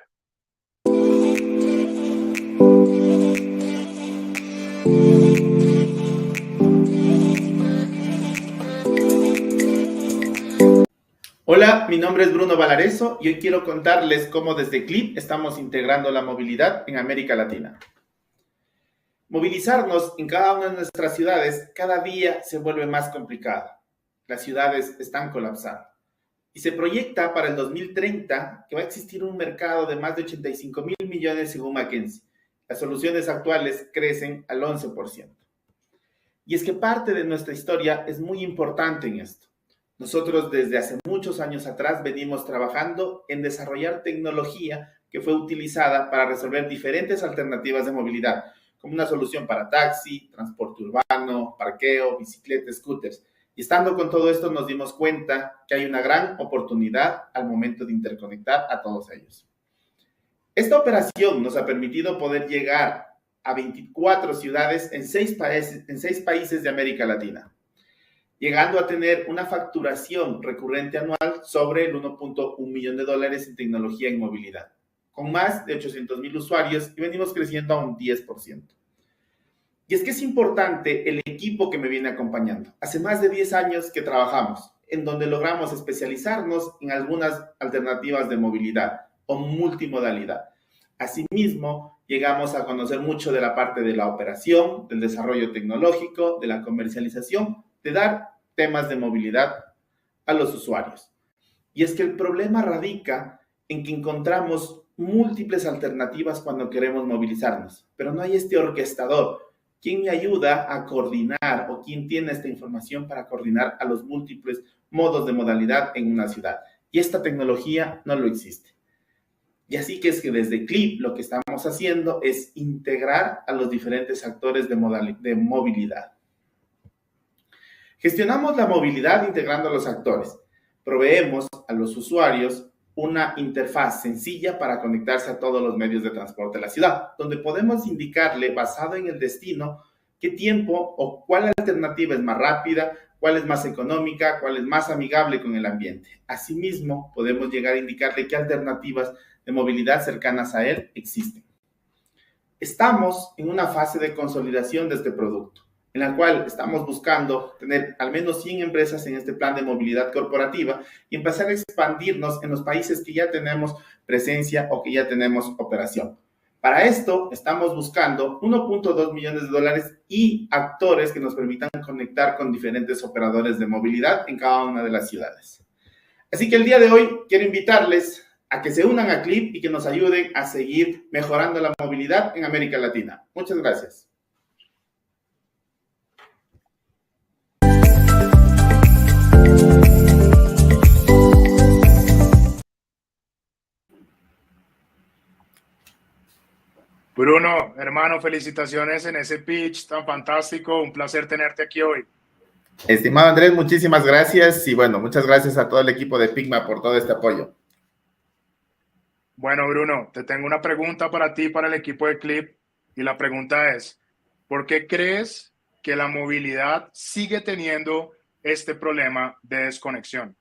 Hola, mi nombre es Bruno Valareso y hoy quiero contarles cómo desde Clip estamos integrando la movilidad en América Latina. Movilizarnos en cada una de nuestras ciudades cada día se vuelve más complicado. Las ciudades están colapsando. Y se proyecta para el 2030 que va a existir un mercado de más de 85,000 millones según McKinsey. Las soluciones actuales crecen al 11%. Y es que parte de nuestra historia es muy importante en esto. Nosotros desde hace muchos años atrás venimos trabajando en desarrollar tecnología que fue utilizada para resolver diferentes alternativas de movilidad, como una solución para taxi, transporte urbano, parqueo, bicicleta, scooters. Y estando con todo esto nos dimos cuenta que hay una gran oportunidad al momento de interconectar a todos ellos. Esta operación nos ha permitido poder llegar a 24 ciudades en 6 países de América Latina, llegando a tener una facturación recurrente anual sobre el $1.1 millón en tecnología en movilidad, con más de 800,000 usuarios y venimos creciendo a un 10%. Y es que es importante el equipo que me viene acompañando. Hace más de 10 años que trabajamos, en donde logramos especializarnos en algunas alternativas de movilidad o multimodalidad. Asimismo, llegamos a conocer mucho de la parte de la operación, del desarrollo tecnológico, de la comercialización, de dar temas de movilidad a los usuarios. Y es que el problema radica en que encontramos múltiples alternativas cuando queremos movilizarnos, pero no hay este orquestador, ¿Quién me ayuda a coordinar o quién tiene esta información para coordinar a los múltiples modos de modalidad en una ciudad? Y esta tecnología no lo existe. Y así que es que desde CLIP lo que estamos haciendo es integrar a los diferentes actores de movilidad. Gestionamos la movilidad integrando a los actores. Proveemos a los usuarios una interfaz sencilla para conectarse a todos los medios de transporte de la ciudad, donde podemos indicarle, basado en el destino, qué tiempo o cuál alternativa es más rápida, cuál es más económica, cuál es más amigable con el ambiente. Asimismo, podemos llegar a indicarle qué alternativas de movilidad cercanas a él existen. Estamos en una fase de consolidación de este producto, en la cual estamos buscando tener al menos 100 empresas en este plan de movilidad corporativa y empezar a expandirnos en los países que ya tenemos presencia o que ya tenemos operación. Para esto estamos buscando 1.2 millones de dólares y actores que nos permitan conectar con diferentes operadores de movilidad en cada una de las ciudades. Así que el día de hoy quiero invitarles a que se unan a CLIP y que nos ayuden a seguir mejorando la movilidad en América Latina. Muchas gracias. Bruno, hermano, felicitaciones en ese pitch tan fantástico. Un placer tenerte aquí hoy. Estimado Andrés, muchísimas gracias y bueno, muchas gracias a todo el equipo de Pygma por todo este apoyo. Bueno, Bruno, te tengo una pregunta para ti, para el equipo de CLIP, y la pregunta es, ¿por qué crees que la movilidad sigue teniendo este problema de desconexión?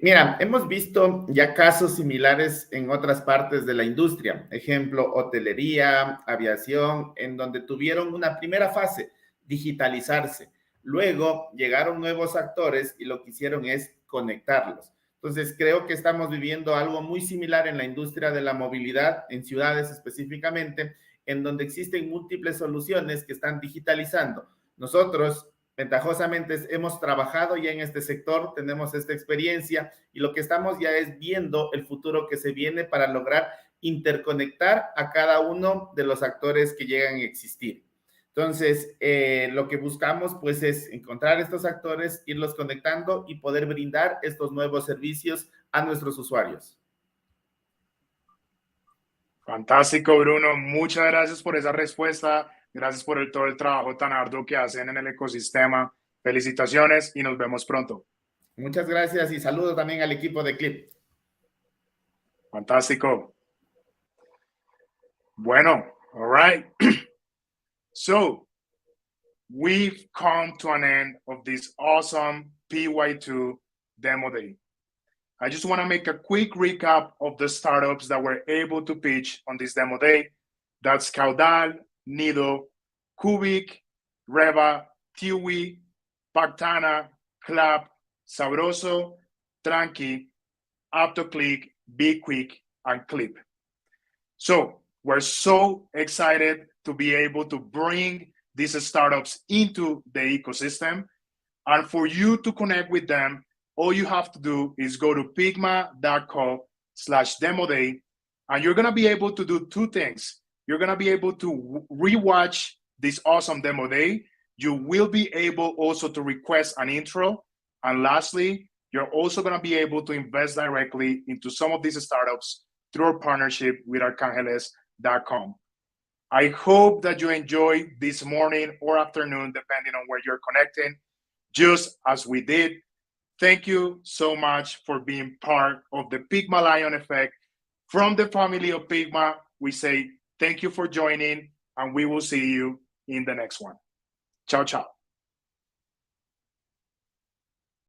Mira, hemos visto ya casos similares en otras partes de la industria, ejemplo, hotelería, aviación, en donde tuvieron una primera fase, digitalizarse. Luego llegaron nuevos actores y lo que hicieron es conectarlos. Entonces, creo que estamos viviendo algo muy similar en la industria de la movilidad, en ciudades específicamente, en donde existen múltiples soluciones que están digitalizando. Nosotros, ventajosamente, hemos trabajado ya en este sector, tenemos esta experiencia y lo que estamos ya es viendo el futuro que se viene para lograr interconectar a cada uno de los actores que llegan a existir. Entonces, lo que buscamos pues es encontrar estos actores, irlos conectando y poder brindar estos nuevos servicios a nuestros usuarios. Fantástico, Bruno. Muchas gracias por esa respuesta. Gracias por todo el trabajo tan arduo que hacen en el ecosistema. Felicitaciones y nos vemos pronto. Muchas gracias y saludo también al equipo de CLIP. Fantástico. Bueno, all right. So, we've come to an end of this awesome PY2 demo day. I just want to make a quick recap of the startups that were able to pitch on this demo day. That's Caudal, Nido, Cubic, Reva, Tiwi, Pactana, Clap, Sabroso, Tranqui, AutoClick, Be Quick, and Clip. So we're so excited to be able to bring these startups into the ecosystem. And for you to connect with them, all you have to do is go to pygma.co/demo day, and you're going to be able to do two things. You're going to be able to rewatch this awesome demo day. You will be able also to request an intro. And lastly, you're also going to be able to invest directly into some of these startups through our partnership with arcangeles.com. I hope that you enjoyed this morning or afternoon, depending on where you're connecting, just as we did. Thank you so much for being part of the Pygma Lion Effect. From the family of Pygma, we say thank you for joining, and we will see you in the next one. Ciao, ciao.